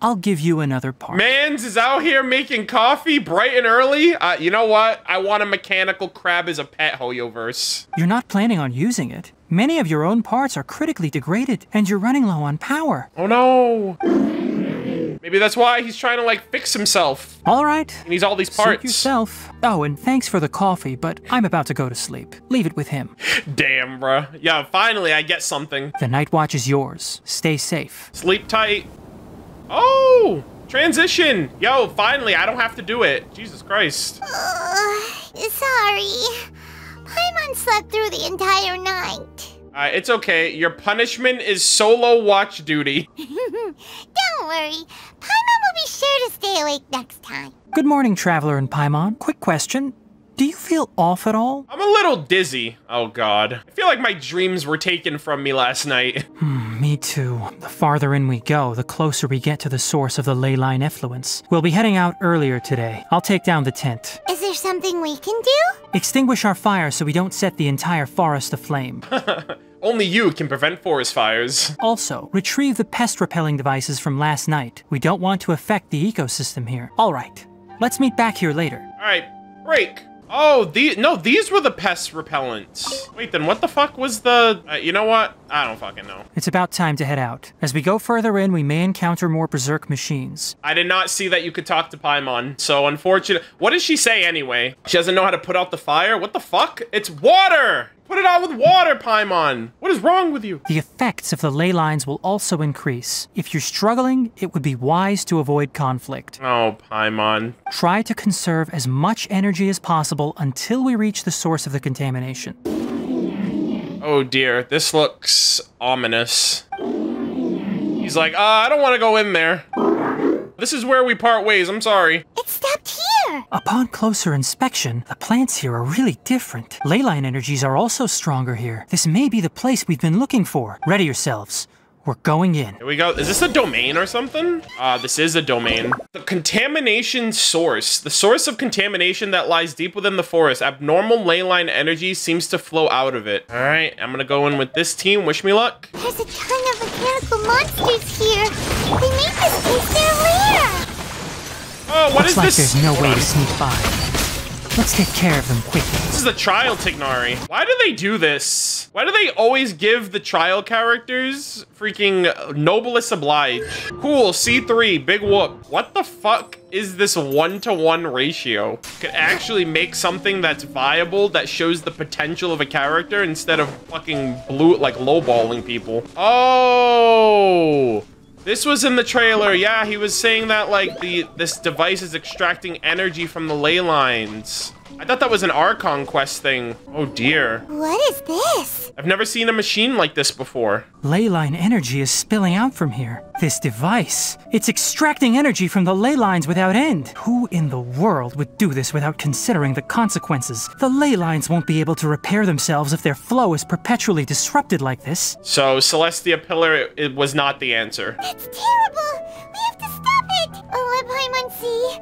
I'll give you another part. Mans is out here making coffee bright and early. You know what? I want a mechanical crab as a pet, Hoyoverse. You're not planning on using it. Many of your own parts are critically degraded, and you're running low on power. Oh no. Maybe that's why he's trying to, like, fix himself. All right. He needs all these Suit parts. yourself. Oh, and thanks for the coffee, but I'm about to go to sleep. Leave it with him. Damn, bruh. Yeah, finally I get something. The night watch is yours. Stay safe. Sleep tight. Oh! Transition! Yo, finally, I don't have to do it. Jesus Christ. Sorry. Paimon slept through the entire night. It's okay. Your punishment is solo watch duty. Don't worry. Paimon will be sure to stay awake next time. Good morning, Traveler and Paimon. Quick question. Do you feel off at all? I'm a little dizzy. Oh, God. I feel like my dreams were taken from me last night. Me too. The farther in we go, the closer we get to the source of the ley line effluence. We'll be heading out earlier today. I'll take down the tent. Is there something we can do? Extinguish our fire so we don't set the entire forest aflame. Only you can prevent forest fires. Also, retrieve the pest-repelling devices from last night. We don't want to affect the ecosystem here. All right. Let's meet back here later. All right. Break. Oh, these were the pest repellents. Wait, then what the fuck was the... you know what? I don't fucking know. It's about time to head out. As we go further in, we may encounter more berserk machines. I did not see that you could talk to Paimon, so unfortunate. What does she say anyway? She doesn't know how to put out the fire? What the fuck? It's water! Put it out with water, Paimon! What is wrong with you? The effects of the ley lines will also increase. If you're struggling, it would be wise to avoid conflict. Oh, Paimon. Try to conserve as much energy as possible until we reach the source of the contamination. Oh dear, this looks ominous. He's like, I don't want to go in there. This is where we part ways, I'm sorry. It stopped here! Upon closer inspection, the plants here are really different. Ley line energies are also stronger here. This may be the place we've been looking for. Ready yourselves. We're going in. Here we go. Is this a domain or something? This is a domain. The contamination source. The source of contamination that lies deep within the forest. Abnormal ley line energy seems to flow out of it. All right, I'm gonna go in with this team. Wish me luck. There's a ton of mechanical monsters here. They made this place their lair. Oh, what Looks is like this? There's no way to sneak by. Let's take care of them quickly. This is the trial Tignari. Why do they do this? Why do they always give the trial characters freaking Noblesse Oblige? Cool, C3, big whoop. What the fuck is this 1-to-1 ratio? Could actually make something that's viable that shows the potential of a character instead of fucking lowballing people. Oh! This was in the trailer. Yeah, he was saying that, like, this device is extracting energy from the ley lines. I thought that was an Archon quest thing. Oh, dear. What is this? I've never seen a machine like this before. Ley line energy is spilling out from here. This device, it's extracting energy from the ley lines without end. Who in the world would do this without considering the consequences? The ley lines won't be able to repair themselves if their flow is perpetually disrupted like this. So, Celestia Pillar, it was not the answer. That's terrible! We have to stop it! Oh, let Paimon see.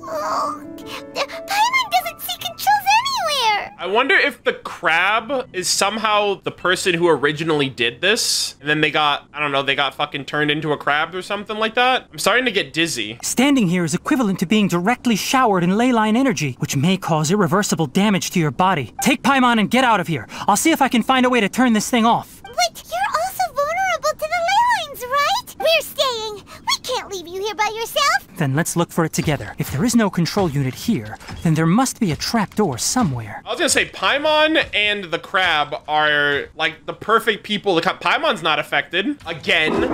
Paimon doesn't see controls anywhere! I wonder if the crab is somehow the person who originally did this, and then they got, I don't know, they got fucking turned into a crab or something like that. I'm starting to get dizzy. Standing here is equivalent to being directly showered in ley line energy, which may cause irreversible damage to your body. Take Paimon and get out of here. I'll see if I can find a way to turn this thing off. But you're also vulnerable to the ley lines, right? We're staying. We can't leave you here by yourself. Then let's look for it together. If there is no control unit here, then there must be a trapdoor somewhere. I was gonna say, Paimon and the crab are, like, the perfect people. Paimon's not affected. Again.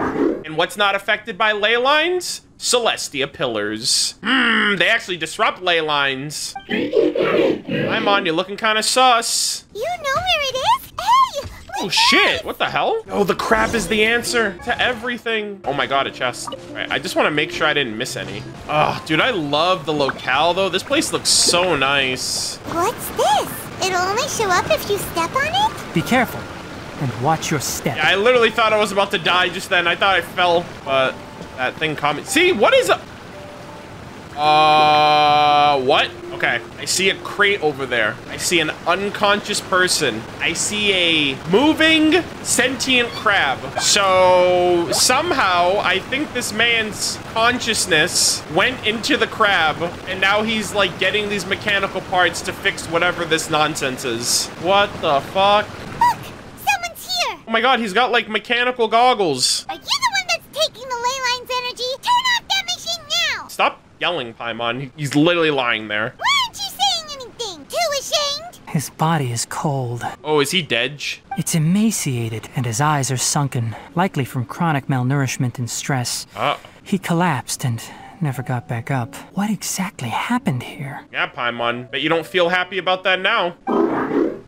And what's not affected by ley lines? Celestia Pillars. They actually disrupt ley lines. Paimon, you're looking kind of sus. You know where it is? Hey! Oh shit, what the hell? Oh, the crab is the answer to everything. Oh my god, a chest. All right, I just want to make sure I didn't miss any. Oh, dude, I love the locale though. This place looks so nice. What's this? It'll only show up if you step on it? Be careful and watch your step. Yeah, I literally thought I was about to die just then. I thought I fell, but that thing caught me. See, what is a... what? Okay, I see a crate over there. I see an unconscious person. I see a moving, sentient crab. So, somehow, I think this man's consciousness went into the crab, and now he's, like, getting these mechanical parts to fix whatever this nonsense is. What the fuck? Look! Someone's here! Oh my god, he's got, like, mechanical goggles. Are you the one that's taking the ley line's energy? yelling, Paimon. He's literally lying there. Why aren't you saying anything? Too ashamed? His body is cold. Oh, is he dead? It's emaciated, and his eyes are sunken, likely from chronic malnourishment and stress. He collapsed and never got back up. What exactly happened here? Yeah, Paimon. Bet you don't feel happy about that now.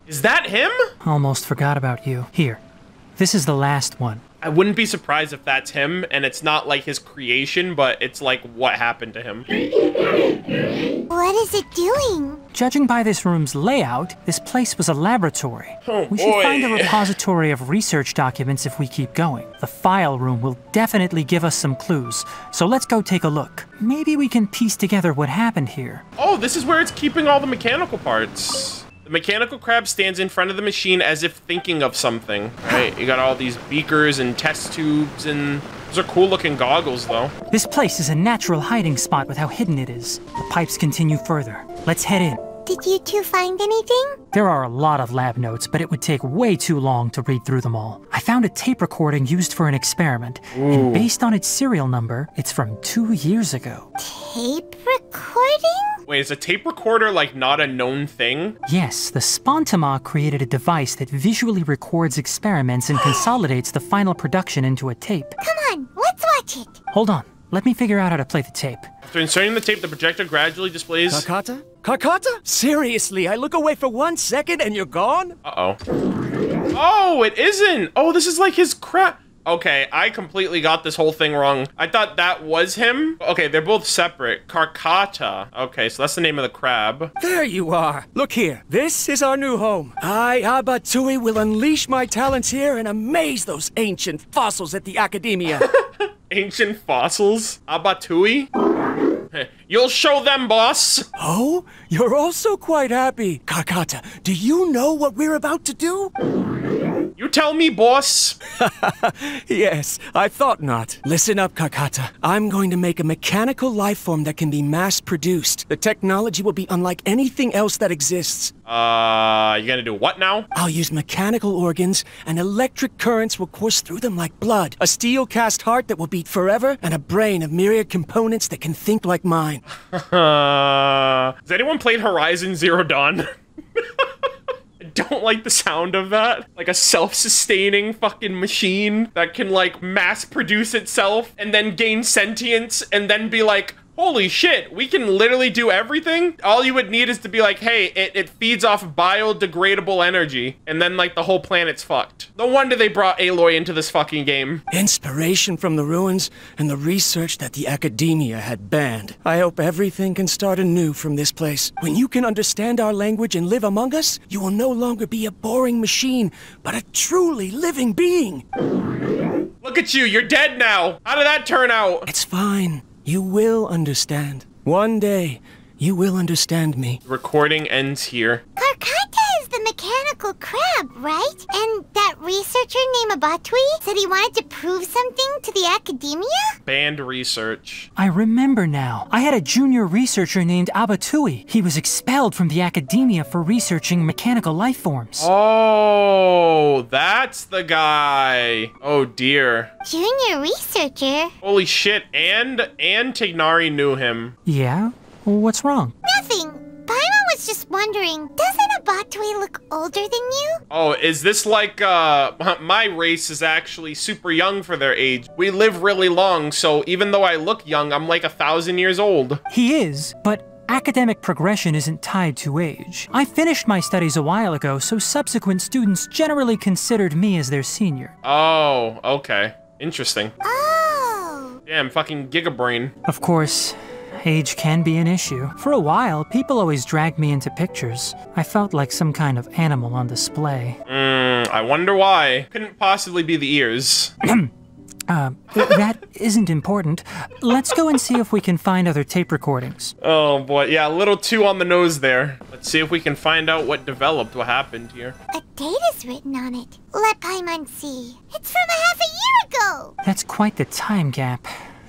Is that him? Almost forgot about you. Here, this is the last one. I wouldn't be surprised if that's him, and it's not like his creation, but it's like what happened to him. What is it doing? Judging by this room's layout, this place was a laboratory. Oh, we should find a repository of research documents if we keep going. The file room will definitely give us some clues, so let's go take a look. Maybe we can piece together what happened here. Oh, this is where it's keeping all the mechanical parts. The mechanical crab stands in front of the machine as if thinking of something, right? You got all these beakers and test tubes, and those are cool looking goggles, though. This place is a natural hiding spot with how hidden it is. The pipes continue further. Let's head in. Did you two find anything? There are a lot of lab notes, but it would take way too long to read through them all. I found a tape recording used for an experiment, and based on its serial number, it's from 2 years ago. Tape recording? Wait, is a tape recorder like not a known thing? Yes, the Spontama created a device that visually records experiments and consolidates the final production into a tape. Come on, let's watch it. Hold on, let me figure out how to play the tape. After inserting the tape, the projector gradually displays... Carcata? Carcata? Seriously, I look away for 1 second and you're gone? Uh-oh. Oh, it isn't! Oh, this is like his crap... Okay, I completely got this whole thing wrong. I thought that was him. Okay, they're both separate. Carcata. Okay, so that's the name of the crab. There you are. Look here. This is our new home. I, Abatui, will unleash my talents here and amaze those ancient fossils at the Academia. Ancient fossils? Abatui? You'll show them, boss. Oh? You're also quite happy. Carcata, do you know what we're about to do? You tell me, boss. Yes, I thought not. Listen up, Carcata. I'm going to make a mechanical life form that can be mass-produced. The technology will be unlike anything else that exists. You gonna do what now? I'll use mechanical organs, and electric currents will course through them like blood. A steel-cast heart that will beat forever, and a brain of myriad components that can think like mine. Has anyone played Horizon Zero Dawn? Don't like the sound of that. Like a self-sustaining fucking machine that can like mass produce itself and then gain sentience and then be like, holy shit, we can literally do everything? All you would need is to be like, hey, it feeds off biodegradable energy, and then like the whole planet's fucked. No wonder they brought Aloy into this fucking game. Inspiration from the ruins and the research that the Academia had banned. I hope everything can start anew from this place. When you can understand our language and live among us, you will no longer be a boring machine, but a truly living being. Look at you, you're dead now. How did that turn out? It's fine. You will understand. One day, you will understand me. The recording ends here. Carcata is the mechanical crab, right? And that researcher named Abatui said he wanted to prove something to the Academia? Banned research. I remember now. I had a junior researcher named Abatui. He was expelled from the Academia for researching mechanical life forms. Oh, that's the guy. Oh dear. Junior researcher? Holy shit, and Tignari knew him. Yeah? What's wrong? Nothing. Paimon was just wondering, doesn't Abatui look older than you? Oh, is this like, my race is actually super young for their age. We live really long, so even though I look young, I'm like 1,000 years old. He is, but academic progression isn't tied to age. I finished my studies a while ago, so subsequent students generally considered me as their senior. Oh, okay. Interesting. Oh. Damn, fucking gigabrain. Of course, age can be an issue. For a while, people always dragged me into pictures. I felt like some kind of animal on display. I wonder why. Couldn't possibly be the ears. That isn't important. Let's go and see if we can find other tape recordings. Oh boy, yeah, a little too on the nose there. Let's see if we can find out what developed, what happened here. A date is written on it. Let Paimon see. It's from a half a year ago. That's quite the time gap.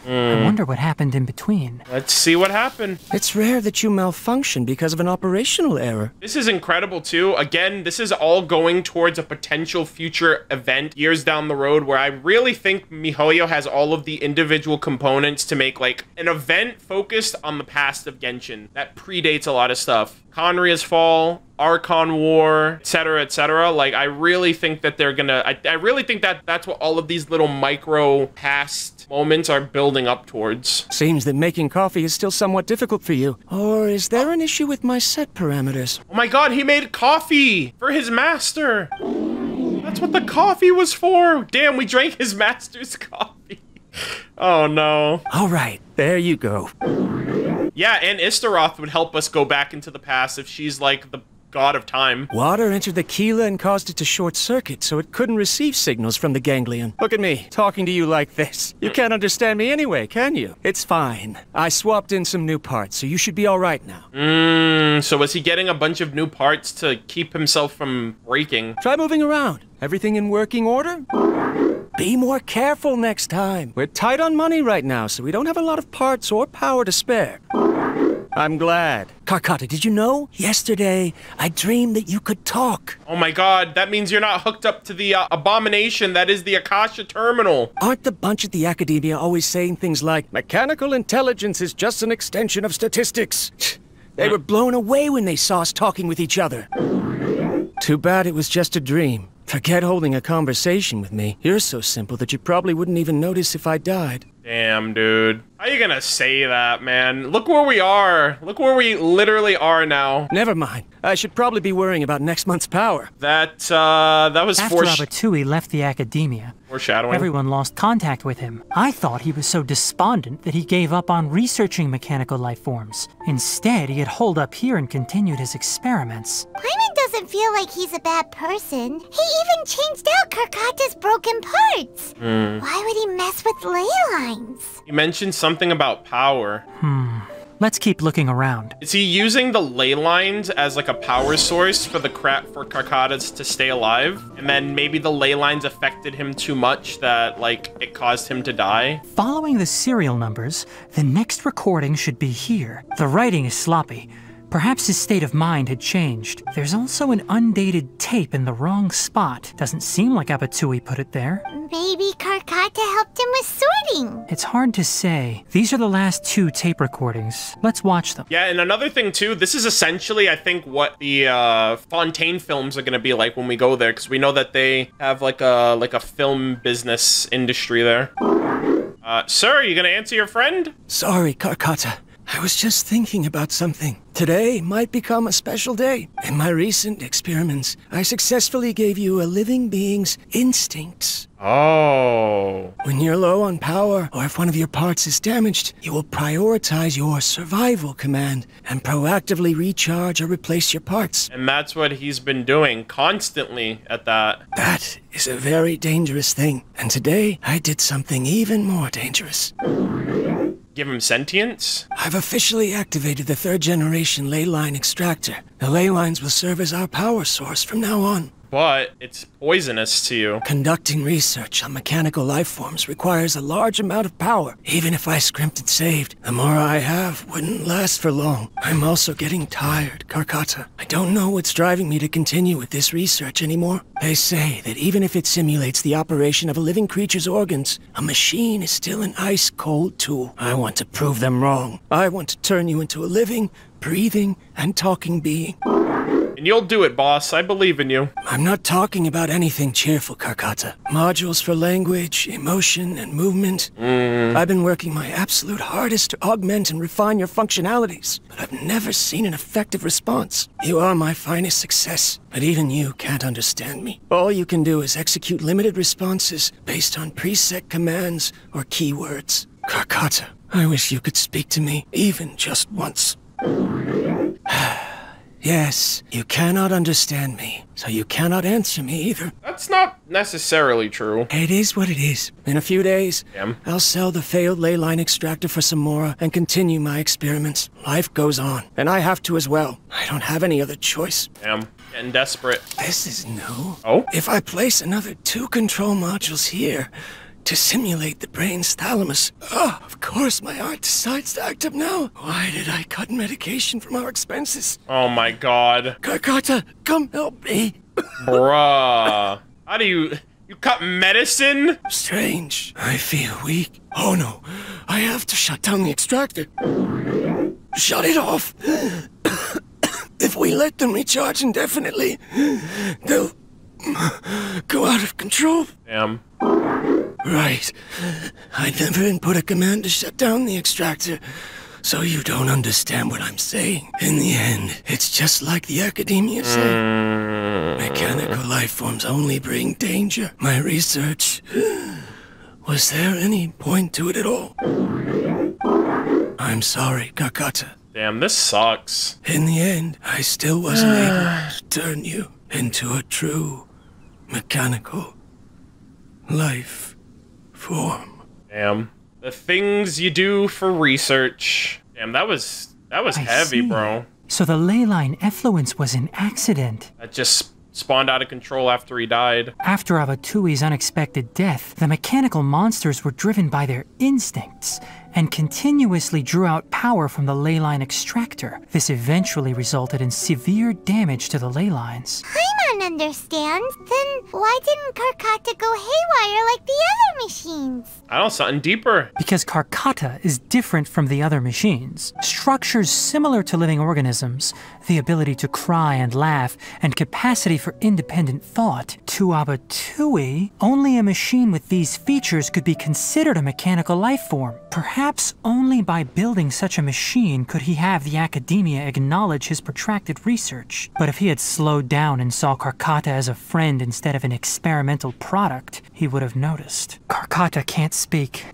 I wonder what happened in between. Let's see what happened. It's rare that you malfunction because of an operational error. This is incredible too. Again, this is all going towards a potential future event years down the road where I really think MiHoYo has all of the individual components to make like an event focused on the past of Genshin that predates a lot of stuff. Khaenri'ah's fall, Archon War, etc., etc. Like, I really think that they're gonna... I really think that that's what all of these little micro past moments are building up towards. Seems that making coffee is still somewhat difficult for you. Or is there an issue with my set parameters? Oh my god, he made coffee for his master! That's what the coffee was for! Damn, we drank his master's coffee. Oh no. Alright, there you go. Yeah, and Istaroth would help us go back into the past if she's like the god of time. Water entered the Keela and caused it to short circuit, so it couldn't receive signals from the ganglion. Look at me, talking to you like this. You can't understand me anyway, can you? It's fine. I swapped in some new parts, so you should be alright now. So was he getting a bunch of new parts to keep himself from breaking? Try moving around. Everything in working order? Be more careful next time. We're tight on money right now, so we don't have a lot of parts or power to spare. I'm glad. Karkata, did you know? Yesterday, I dreamed that you could talk. Oh my god, that means you're not hooked up to the abomination that is the Akasha Terminal. Aren't the bunch at the Academia always saying things like, mechanical intelligence is just an extension of statistics? They were blown away when they saw us talking with each other. Too bad it was just a dream. Forget holding a conversation with me. You're so simple that you probably wouldn't even notice if I died. Damn, dude. How you gonna say that, man? Look where we are. Look where we literally are now. Never mind. I should probably be worrying about next month's power. That was After Abatui left the Academia, foreshadowing. Everyone lost contact with him. I thought he was so despondent that he gave up on researching mechanical life forms. Instead, he had holed up here and continued his experiments. Paimon doesn't feel like he's a bad person. He even changed out Karkata's broken parts. Why would he mess with ley lines? You mentioned something about power. Let's keep looking around. Is he using the ley lines as like a power source for Karkata to stay alive? And then maybe the ley lines affected him too much that like it caused him to die? Following the serial numbers, the next recording should be here. The writing is sloppy. Perhaps his state of mind had changed. There's also an undated tape in the wrong spot. Doesn't seem like Abatui put it there. Maybe Karkata helped him with sorting. It's hard to say. These are the last 2 tape recordings. Let's watch them. Yeah, and another thing too, this is essentially, I think, what the Fontaine films are gonna be like when we go there, because we know that they have like a film business industry there. Sir, are you gonna answer your friend? Sorry, Karkata. I was just thinking about something. Today might become a special day. In my recent experiments, I successfully gave you a living being's instincts. Oh. When you're low on power, or if one of your parts is damaged, you will prioritize your survival command and proactively recharge or replace your parts. And that's what he's been doing constantly at that. That is a very dangerous thing. And today, I did something even more dangerous. Give him sentience? I've officially activated the 3rd generation ley line extractor. The ley lines will serve as our power source from now on. But it's poisonous to you. Conducting research on mechanical life forms requires a large amount of power. Even if I scrimped and saved, the more I have wouldn't last for long. I'm also getting tired, Karkata. I don't know what's driving me to continue with this research anymore. They say that even if it simulates the operation of a living creature's organs, a machine is still an ice-cold tool. I want to prove them wrong. I want to turn you into a living, breathing, and talking being. And you'll do it, boss. I believe in you. I'm not talking about anything cheerful, Karkata. Modules for language, emotion, and movement. I've been working my absolute hardest to augment and refine your functionalities, but I've never seen an effective response. You are my finest success, but even you can't understand me. All you can do is execute limited responses based on preset commands or keywords. Karkata, I wish you could speak to me, even just once. Yes, you cannot understand me, so you cannot answer me either. That's not necessarily true. It is what it is. In a few days, I'll sell the failed ley line extractor for some more and continue my experiments. Life goes on, and I have to as well. I don't have any other choice. Damn, getting desperate. This is new. Oh? If I place another 2 control modules here, to simulate the brain's thalamus. Oh, of course my heart decides to act up now. Why did I cut medication from our expenses? Oh my god. Carcotta, come help me. Bruh. How do you cut medicine? Strange. I feel weak. Oh no, I have to shut down the extractor. Shut it off. If we let them recharge indefinitely, they'll go out of control. Damn. Right. I never input a command to shut down the extractor, so you don't understand what I'm saying. In the end, it's just like the academia say. Mechanical life forms only bring danger. My research... Was there any point to it at all? I'm sorry, Carcotta. Damn, this sucks. In the end, I still wasn't able to turn you into a true mechanical life form. Damn. The things you do for research. Damn, that was heavy, bro. So the ley line effluence was an accident. That just spawned out of control after he died. After Abatui's unexpected death, the mechanical monsters were driven by their instincts and continuously drew out power from the ley line extractor. This eventually resulted in severe damage to the ley lines. I don't understand. Then why didn't Carcotta go haywire like the other machines? I don't know, something deeper. Because Carcotta is different from the other machines. Structures similar to living organisms, the ability to cry and laugh, and capacity for independent thought. To Abatui, only a machine with these features could be considered a mechanical life form. Perhaps only by building such a machine could he have the academia acknowledge his protracted research. But if he had slowed down and saw Carcotta as a friend instead of an experimental product, he would have noticed. Carcotta can't speak.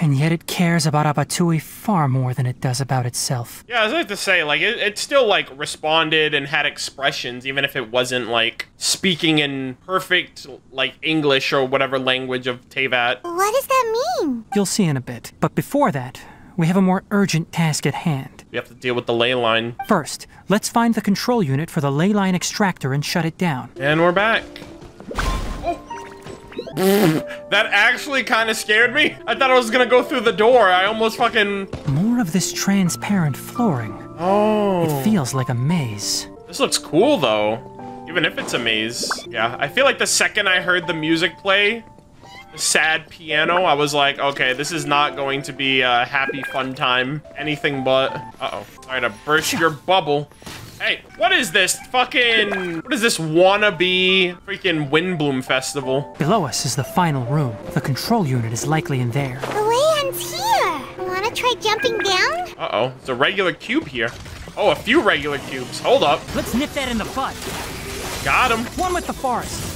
And yet it cares about Abatui far more than it does about itself. Yeah, I was like to say, like, it still, like, responded and had expressions, even if it wasn't, like, speaking in perfect, like, English or whatever language of Teyvat. What does that mean? You'll see in a bit. But before that, we have a more urgent task at hand. We have to deal with the ley line. First, let's find the control unit for the ley line extractor and shut it down. And we're back. That actually kind of scared me. I thought I was gonna go through the door. I almost fucking... More of this transparent flooring. Oh. It feels like a maze. This looks cool, though. Even if it's a maze. Yeah, I feel like the second I heard the music play, the sad piano, I was like, okay, this is not going to be a happy, fun time. Anything but... Uh-oh. Sorry to burst your bubble. Hey, what is this fucking... What is this wannabe freaking Windbloom Festival? Below us is the final room. The control unit is likely in there. The land's here. Wanna try jumping down? Uh-oh, it's a regular cube here. Oh, a few regular cubes. Hold up. Let's nip that in the bud. Got him. One with the forest.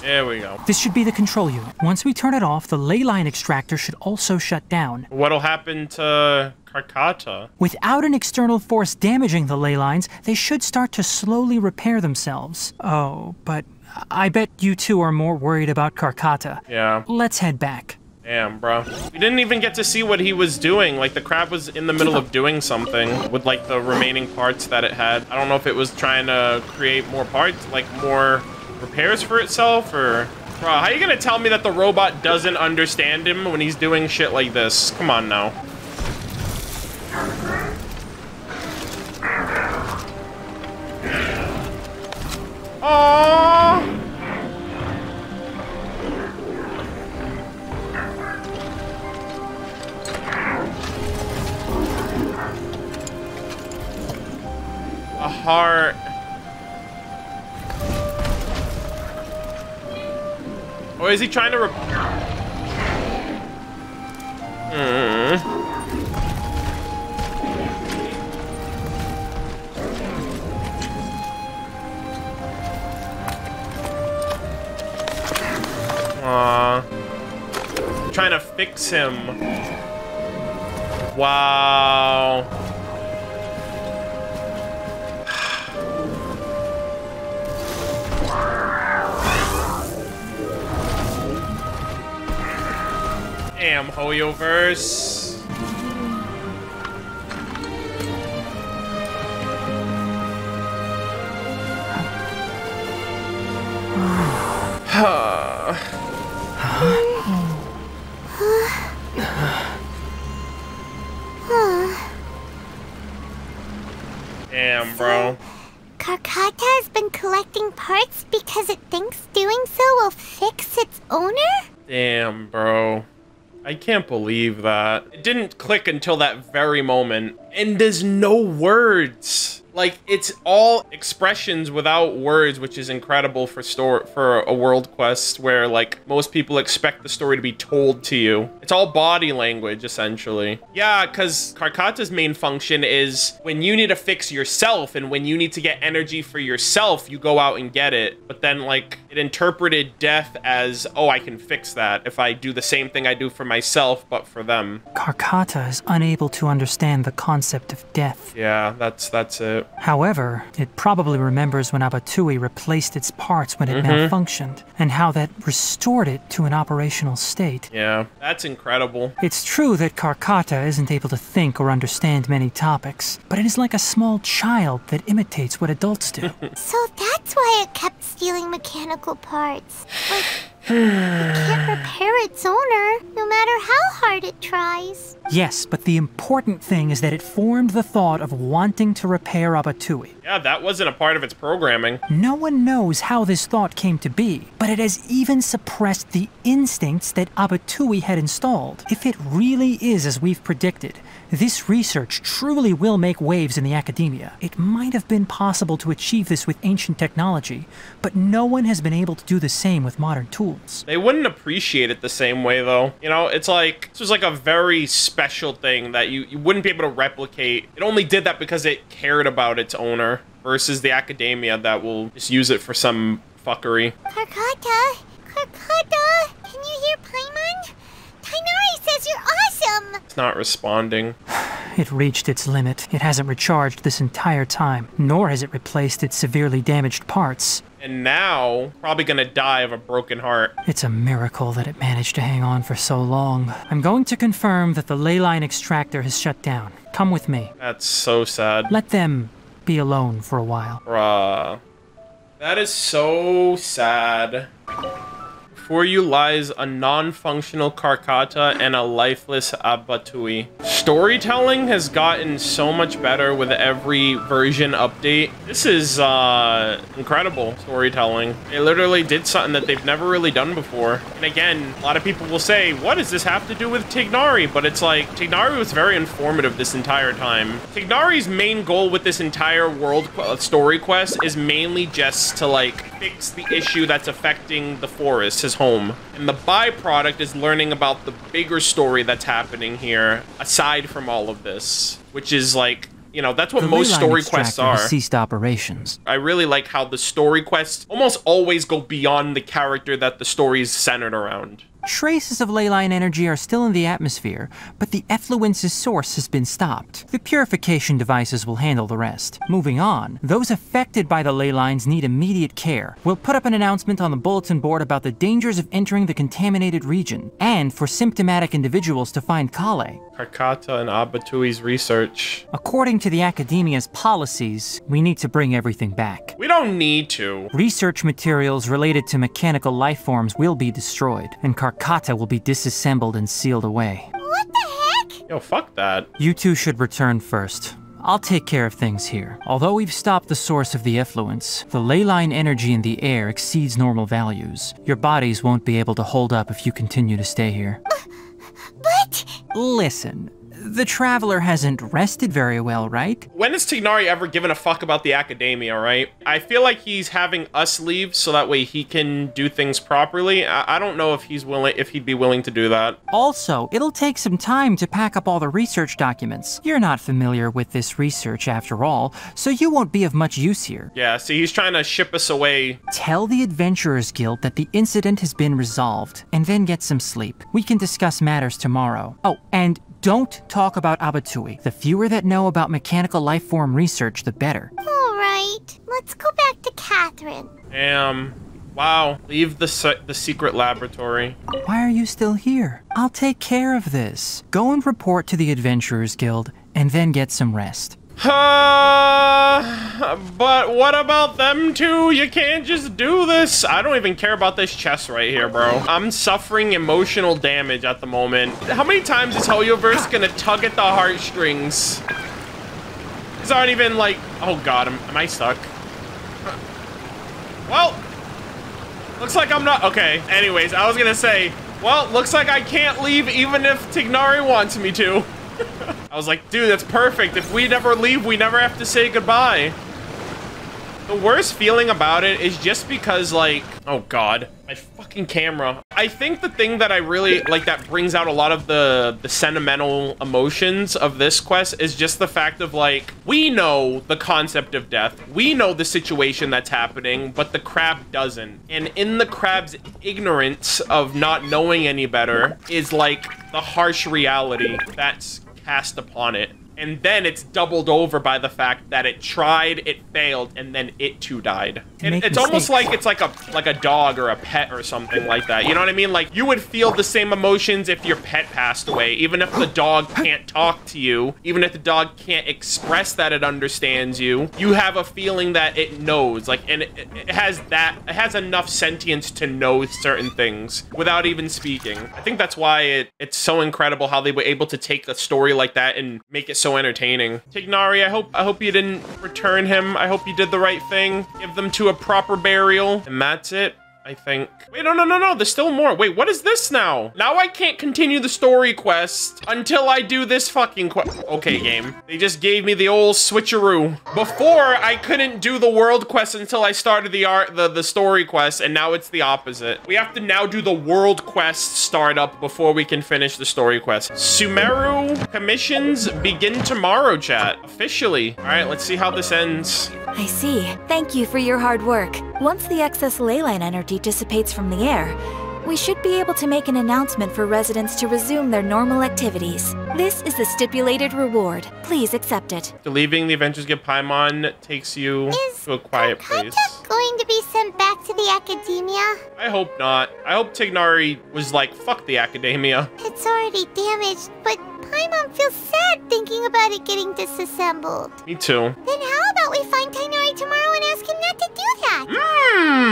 There we go. This should be the control unit. Once we turn it off, the ley line extractor should also shut down. What'll happen to Carcotta? Without an external force damaging the ley lines, they should start to slowly repair themselves. Oh, but I bet you two are more worried about Carcotta. Yeah. Let's head back. Damn, bro. We didn't even get to see what he was doing. Like, the crab was in the middle of doing something with, like, the remaining parts that it had. I don't know if it was trying to create more parts, like, more repairs for itself, or... Bro, how you gonna tell me that the robot doesn't understand him when he's doing shit like this? Come on now. Aww. A heart. Or is he trying to trying to fix him. Wow. Damn, Hoyoverse. Damn, bro. Karkata has been collecting parts because it thinks doing so will fix its owner? Damn, bro. I can't believe that. It didn't click until that very moment. And there's no words. Like, it's all expressions without words, which is incredible for a world quest where, like, most people expect the story to be told to you. It's all body language, essentially. Yeah, because Karkata's main function is when you need to fix yourself and when you need to get energy for yourself, you go out and get it. But then, like, it interpreted death as, oh, I can fix that if I do the same thing I do for myself, but for them. Karkata is unable to understand the concept of death. Yeah, that's it. However, it probably remembers when Abatui replaced its parts when it malfunctioned, and how that restored it to an operational state. Yeah, that's incredible. It's true that Karkata isn't able to think or understand many topics, but it is like a small child that imitates what adults do. So that's why it kept stealing mechanical parts. Like, it can't repair its owner, no matter how hard it tries. Yes, but the important thing is that it formed the thought of wanting to repair Abatui. Yeah, that wasn't a part of its programming. No one knows how this thought came to be, but it has even suppressed the instincts that Abatui had installed. If it really is as we've predicted, this research truly will make waves in the academia. It might have been possible to achieve this with ancient technology, but no one has been able to do the same with modern tools. They wouldn't appreciate it the same way, though. You know, it's like, this was like a very special thing that you wouldn't be able to replicate. It only did that because it cared about its owner versus the academia that will just use it for some fuckery. Karkata? Can you hear Paimon? Tighnari says you're awesome! It's not responding. It reached its limit. It hasn't recharged this entire time, nor has it replaced its severely damaged parts. And now, probably gonna die of a broken heart. It's a miracle that it managed to hang on for so long. I'm going to confirm that the ley line extractor has shut down. Come with me. That's so sad. Let them be alone for a while. Bruh. That is so sad. Before you lies a non-functional Karkata and a lifeless Abatui. Storytelling has gotten so much better with every version update. This is incredible storytelling. They literally did something that they've never really done before. And again, a lot of people will say, what does this have to do with Tighnari? But it's like, Tighnari was very informative this entire time. Tighnari's main goal with this entire world story quest is mainly just to like fix the issue that's affecting the forest, his home. And the byproduct is learning about the bigger story that's happening here, aside from all of this, which is like, you know, that's what most story quests are. Ceased operations. I really like how the story quests almost always go beyond the character that the story is centered around. Traces of ley line energy are still in the atmosphere, but the effluence's source has been stopped. The purification devices will handle the rest. Moving on, those affected by the ley lines need immediate care. We'll put up an announcement on the bulletin board about the dangers of entering the contaminated region, and for symptomatic individuals to find Kale. Karkata and Abatui's research. According to the academia's policies, we need to bring everything back. We don't need to. Research materials related to mechanical life forms will be destroyed, and Karkata will be disassembled and sealed away. What the heck? Yo, fuck that. You two should return first. I'll take care of things here. Although we've stopped the source of the effluence, the ley line energy in the air exceeds normal values. Your bodies won't be able to hold up if you continue to stay here. But... Listen, the Traveler hasn't rested very well, right? When has Tighnari ever given a fuck about the academia, right? I feel like he's having us leave so that way he can do things properly. I don't know if he'd be willing to do that. Also, it'll take some time to pack up all the research documents. You're not familiar with this research after all, so you won't be of much use here. Yeah, see, he's trying to ship us away. Tell the Adventurers Guild that the incident has been resolved, and then get some sleep. We can discuss matters tomorrow. Oh, and don't talk about Abatui. The fewer that know about mechanical life form research, the better. All right, let's go back to Catherine. Damn. Wow. Leave the secret laboratory. Why are you still here? I'll take care of this. Go and report to the Adventurers Guild, and then get some rest. But what about them two? You can't just do this. I don't even care about this chest right here, bro. I'm suffering emotional damage at the moment. How many times is Hoyoverse gonna tug at the heartstrings? These aren't even like, oh God, am I stuck? Well, looks like I'm not, okay. Anyways, I was gonna say, well, looks like I can't leave even if Tignari wants me to. I was like, dude, that's perfect. If we never leave, we never have to say goodbye. The worst feeling about it is just because, like, oh God, my fucking camera. I think the thing that I really, like, that brings out a lot of the sentimental emotions of this quest is just the fact of, like, we know the concept of death. We know the situation that's happening, but the crab doesn't. And in the crab's ignorance of not knowing any better is, like, the harsh reality that's cast upon it. And then it's doubled over by the fact that it tried, it failed, and then it too died. And it's almost like it's like a dog or a pet or something like that. You know what I mean? Like, you would feel the same emotions if your pet passed away. Even if the dog can't talk to you, even if the dog can't express that it understands you, you have a feeling that it knows. Like, and it has enough sentience to know certain things without even speaking. I think that's why it's so incredible how they were able to take a story like that and make it so entertaining. Tignari, I hope you didn't return him. I hope you did the right thing. Give them to a proper burial. And that's it, I think. Wait, no, there's still more. Wait, what is this now? Now I can't continue the story quest until I do this fucking quest. Okay, game. They just gave me the old switcheroo. Before, I couldn't do the world quest until I started the story quest, and now it's the opposite. We have to now do the world quest startup before we can finish the story quest. Sumeru commissions begin tomorrow, chat. Officially. All right, let's see how this ends. I see. Thank you for your hard work. Once the excess ley line energy dissipates from the air, we should be able to make an announcement for residents to resume their normal activities. This is the stipulated reward. Please accept it. So leaving the Adventures Guild Paimon takes you to a quiet place. Going to be sent back to the academia? I hope not. I hope Tignari was like, fuck the academia. It's already damaged, but Paimon feels sad thinking about it getting disassembled. Me too. Then how about we find Tignari tomorrow and ask him not to do that?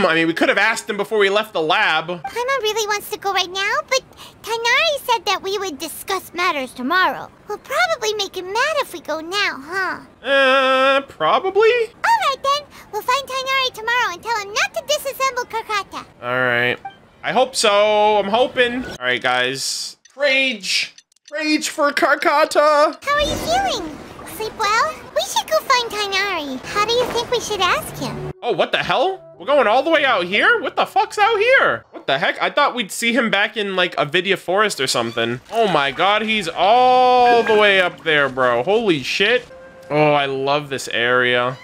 I mean, we could have asked him before we left the lab. Paimon really wants to go right now, but Tignari said that we would discuss matters tomorrow. We'll probably make him mad if we go now, huh? Probably? Alright then, we'll find Tignari tomorrow and tell him not to disassemble Karkata. Alright. I hope so. I'm hoping. Alright, guys. Rage! Rage for Karkata! How are you feeling? Sleep well? We should go find Tignari. How do you think we should ask him? Oh, what the hell? We're going all the way out here? What the fuck's out here? What the heck? I thought we'd see him back in, like, Avidya Forest or something. Oh my god, he's all the way up there, bro. Holy shit. Oh, I love this area.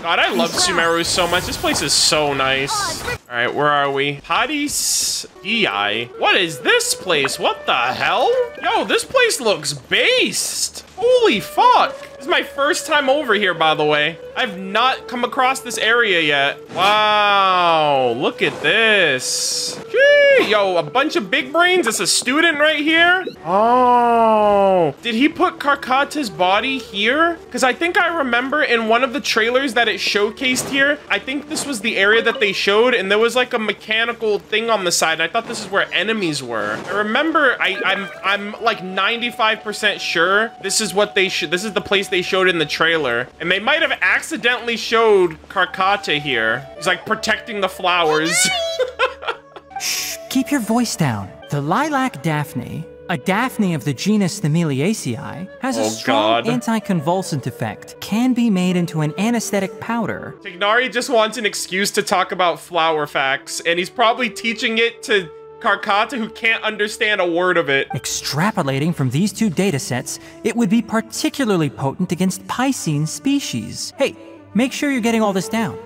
God, I love Sumeru so much. This place is so nice. All right, where are we? Hadis DI. What is this place? What the hell? Yo, this place looks based. Holy fuck. This is my first time over here, by the way. I've not come across this area yet. Wow, look at this. Gee, yo, a bunch of big brains. It's a student right here. Oh, did he put Karkata's body here? Because I think I remember in one of the trailers that it showcased here, I think this was the area that they showed, and there was like a mechanical thing on the side. And I thought this is where enemies were. I remember, I'm like 95% sure this is what this is the place they showed in the trailer. And they might have accidentally showed Karkata here. He's like protecting the flowers. Shh, keep your voice down. The lilac daphne, a daphne of the genus Thameliaceae, has a strong anti-convulsant effect, can be made into an anesthetic powder. Tignari just wants an excuse to talk about flower facts, and he's probably teaching it to Karkata, who can't understand a word of it. Extrapolating from these two datasets, it would be particularly potent against Piscine species. Hey, make sure you're getting all this down.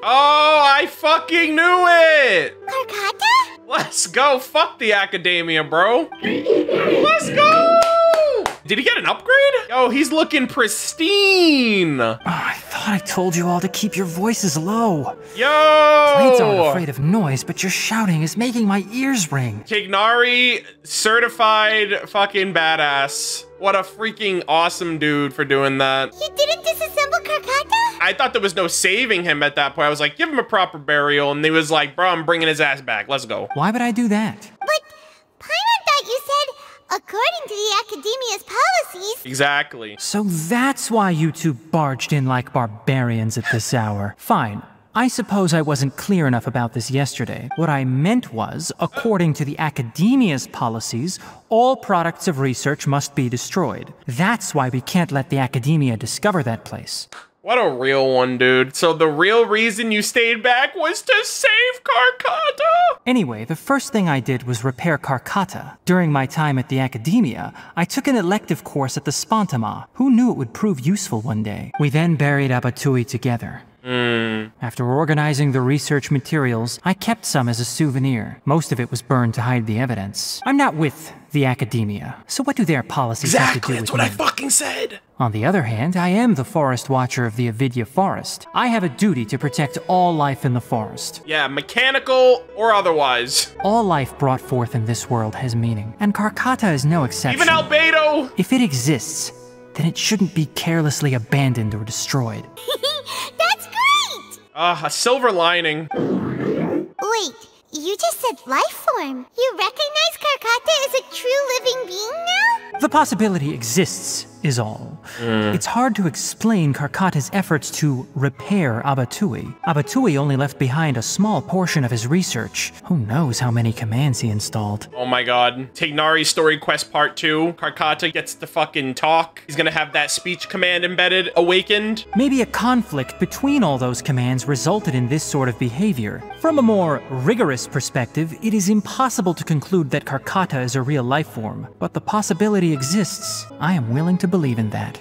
Oh, I fucking knew it! Karkata? Let's go. Fuck the academia, bro. Let's go! Did he get an upgrade? Yo, he's looking pristine. Oh, I thought I told you all to keep your voices low. Yo! Blades aren't afraid of noise, but your shouting is making my ears ring. Tignari, certified fucking badass. What a freaking awesome dude for doing that. You didn't disassemble Karkata? I thought there was no saving him at that point. I was like, give him a proper burial. And he was like, bro, I'm bringing his ass back. Let's go. Why would I do that? But Paimon thought you said, according to the Academia's policies. Exactly. So that's why you two barged in like barbarians at this hour. Fine. I suppose I wasn't clear enough about this yesterday. What I meant was, according to the Academia's policies, all products of research must be destroyed. That's why we can't let the Academia discover that place. What a real one, dude. So the real reason you stayed back was to save Carcotta? Anyway, the first thing I did was repair Carcotta. During my time at the Academia, I took an elective course at the Spontama. Who knew it would prove useful one day? We then buried Abatui together. After organizing the research materials, I kept some as a souvenir. Most of it was burned to hide the evidence. I'm not with the Academia, so what do their policies have to do with me? That's what I fucking said! On the other hand, I am the Forest Watcher of the Avidya Forest. I have a duty to protect all life in the forest. Yeah, mechanical or otherwise. All life brought forth in this world has meaning, and Carcotta is no exception. Even Albedo! If it exists, then it shouldn't be carelessly abandoned or destroyed. That's great! A silver lining. Wait, you just said life form. You recognize Carcotta as a true living being now? The possibility exists, is all. It's hard to explain Carcotta's efforts to repair Abatui. Abatui only left behind a small portion of his research. Who knows how many commands he installed? Oh my god. Tignari's story quest part 2. Carcotta gets to fucking talk. He's gonna have that speech command embedded, awakened. Maybe a conflict between all those commands resulted in this sort of behavior. From a more rigorous perspective, it is impossible to conclude that Carcotta is a real life form, but the possibility exists. I am willing to believe in that.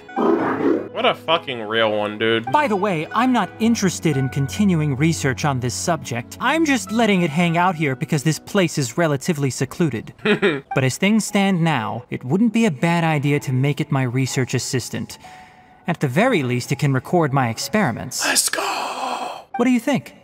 What a fucking real one, dude. By the way, I'm not interested in continuing research on this subject. I'm just letting it hang out here because this place is relatively secluded. But as things stand now, it wouldn't be a bad idea to make it my research assistant. At the very least, it can record my experiments. Let's go! What do you think?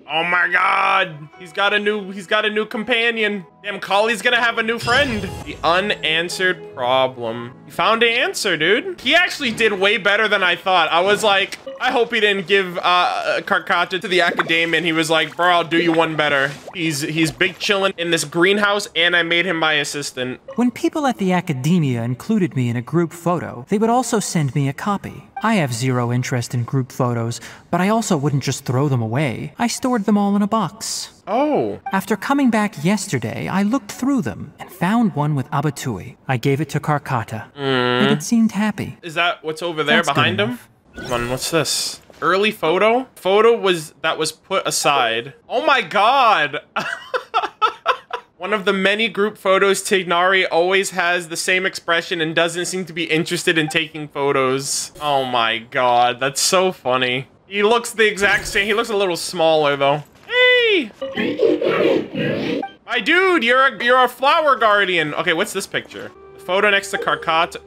Oh my god! He's got a new companion. Damn, Collie's gonna have a new friend. The unanswered problem. He found an answer, dude. He actually did way better than I thought. I was like, I hope he didn't give Carcotta to the Academia, and he was like, bro, I'll do you one better. He's big chilling in this greenhouse, and I made him my assistant. When people at the Academia included me in a group photo, they would also send me a copy. I have zero interest in group photos, but I also wouldn't just throw them away. I stored them all in a box. Oh. After coming back yesterday, I looked through them and found one with Abatui. I gave it to Carcotta, and it seemed happy. Is that what's over there That's behind him? Come on, what's this? Early photo? Photo that was put aside. Oh my god! One of the many group photos, Tignari always has the same expression and doesn't seem to be interested in taking photos. Oh my god, that's so funny. He looks the exact same. He looks a little smaller though. Hey! My dude, you're a flower guardian. Okay, what's this picture? The photo next to Carcotta.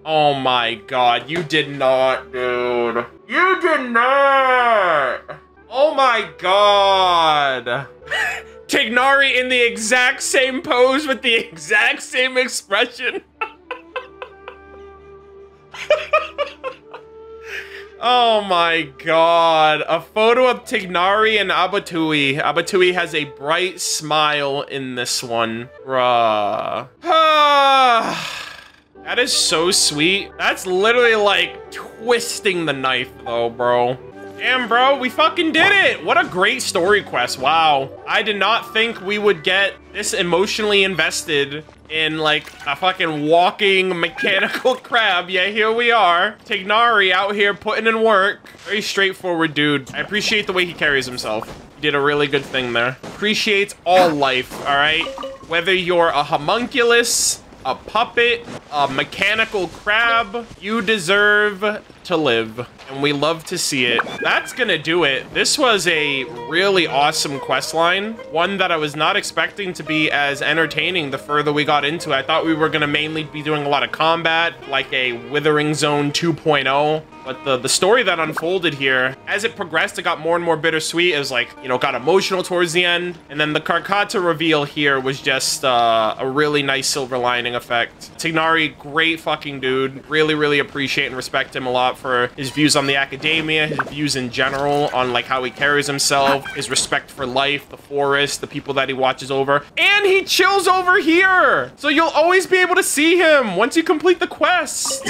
Oh my god, you did not, dude. You did not! Oh my god! Tignari in the exact same pose with the exact same expression. Oh my god. A photo of Tignari and Abatui. Abatui has a bright smile in this one. Bruh. That is so sweet. That's literally like twisting the knife though, bro. Damn, bro, we fucking did it! What a great story quest, wow. I did not think we would get this emotionally invested in, like, a fucking walking mechanical crab. Yeah, here we are. Tignari out here putting in work. Very straightforward dude. I appreciate the way he carries himself. He did a really good thing there. Appreciates all life, all right? Whether you're a homunculus, a puppet, a mechanical crab, you deserve to live. And we love to see it. That's gonna do it. This was a really awesome quest line. One that I was not expecting to be as entertaining the further we got into it. I thought we were gonna mainly be doing a lot of combat, like a Withering Zone 2.0. But the story that unfolded here, as it progressed, it got more and more bittersweet. It was like, you know, got emotional towards the end. And then the Karkata reveal here was just a really nice silver lining effect. Tignari, great fucking dude. Really, really appreciate and respect him a lot for his views on the academia, his views in general on like how he carries himself, his respect for life, the forest, the people that he watches over. And he chills over here! So you'll always be able to see him once you complete the quest.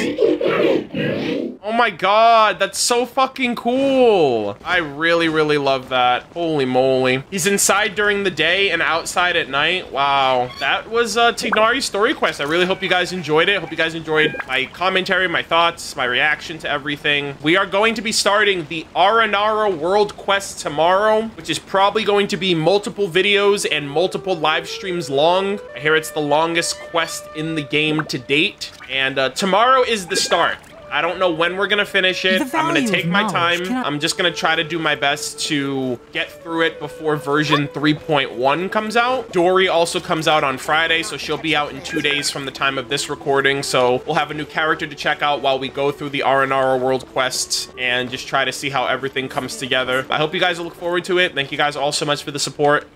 Oh my god, that's so fucking cool. I really, really love that. Holy moly. He's inside during the day and outside at night. Wow. That was Tignari's story quest. I really hope you guys enjoyed it. Hope you guys enjoyed my commentary, my thoughts, my reaction to everything. We are going to be starting the Aranara World Quest tomorrow, which is probably going to be multiple videos and multiple live streams long. I hear it's the longest quest in the game to date. And tomorrow is the start. I don't know when we're gonna finish it. I'm gonna take my time. I'm just gonna try to do my best to get through it before version 3.1 comes out. Dory also comes out on Friday, so she'll be out in 2 days from the time of this recording. So we'll have a new character to check out while we go through the Aranara World quests and just try to see how everything comes together. I hope you guys will look forward to it. Thank you guys all so much for the support,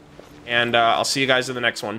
and I'll see you guys in the next one.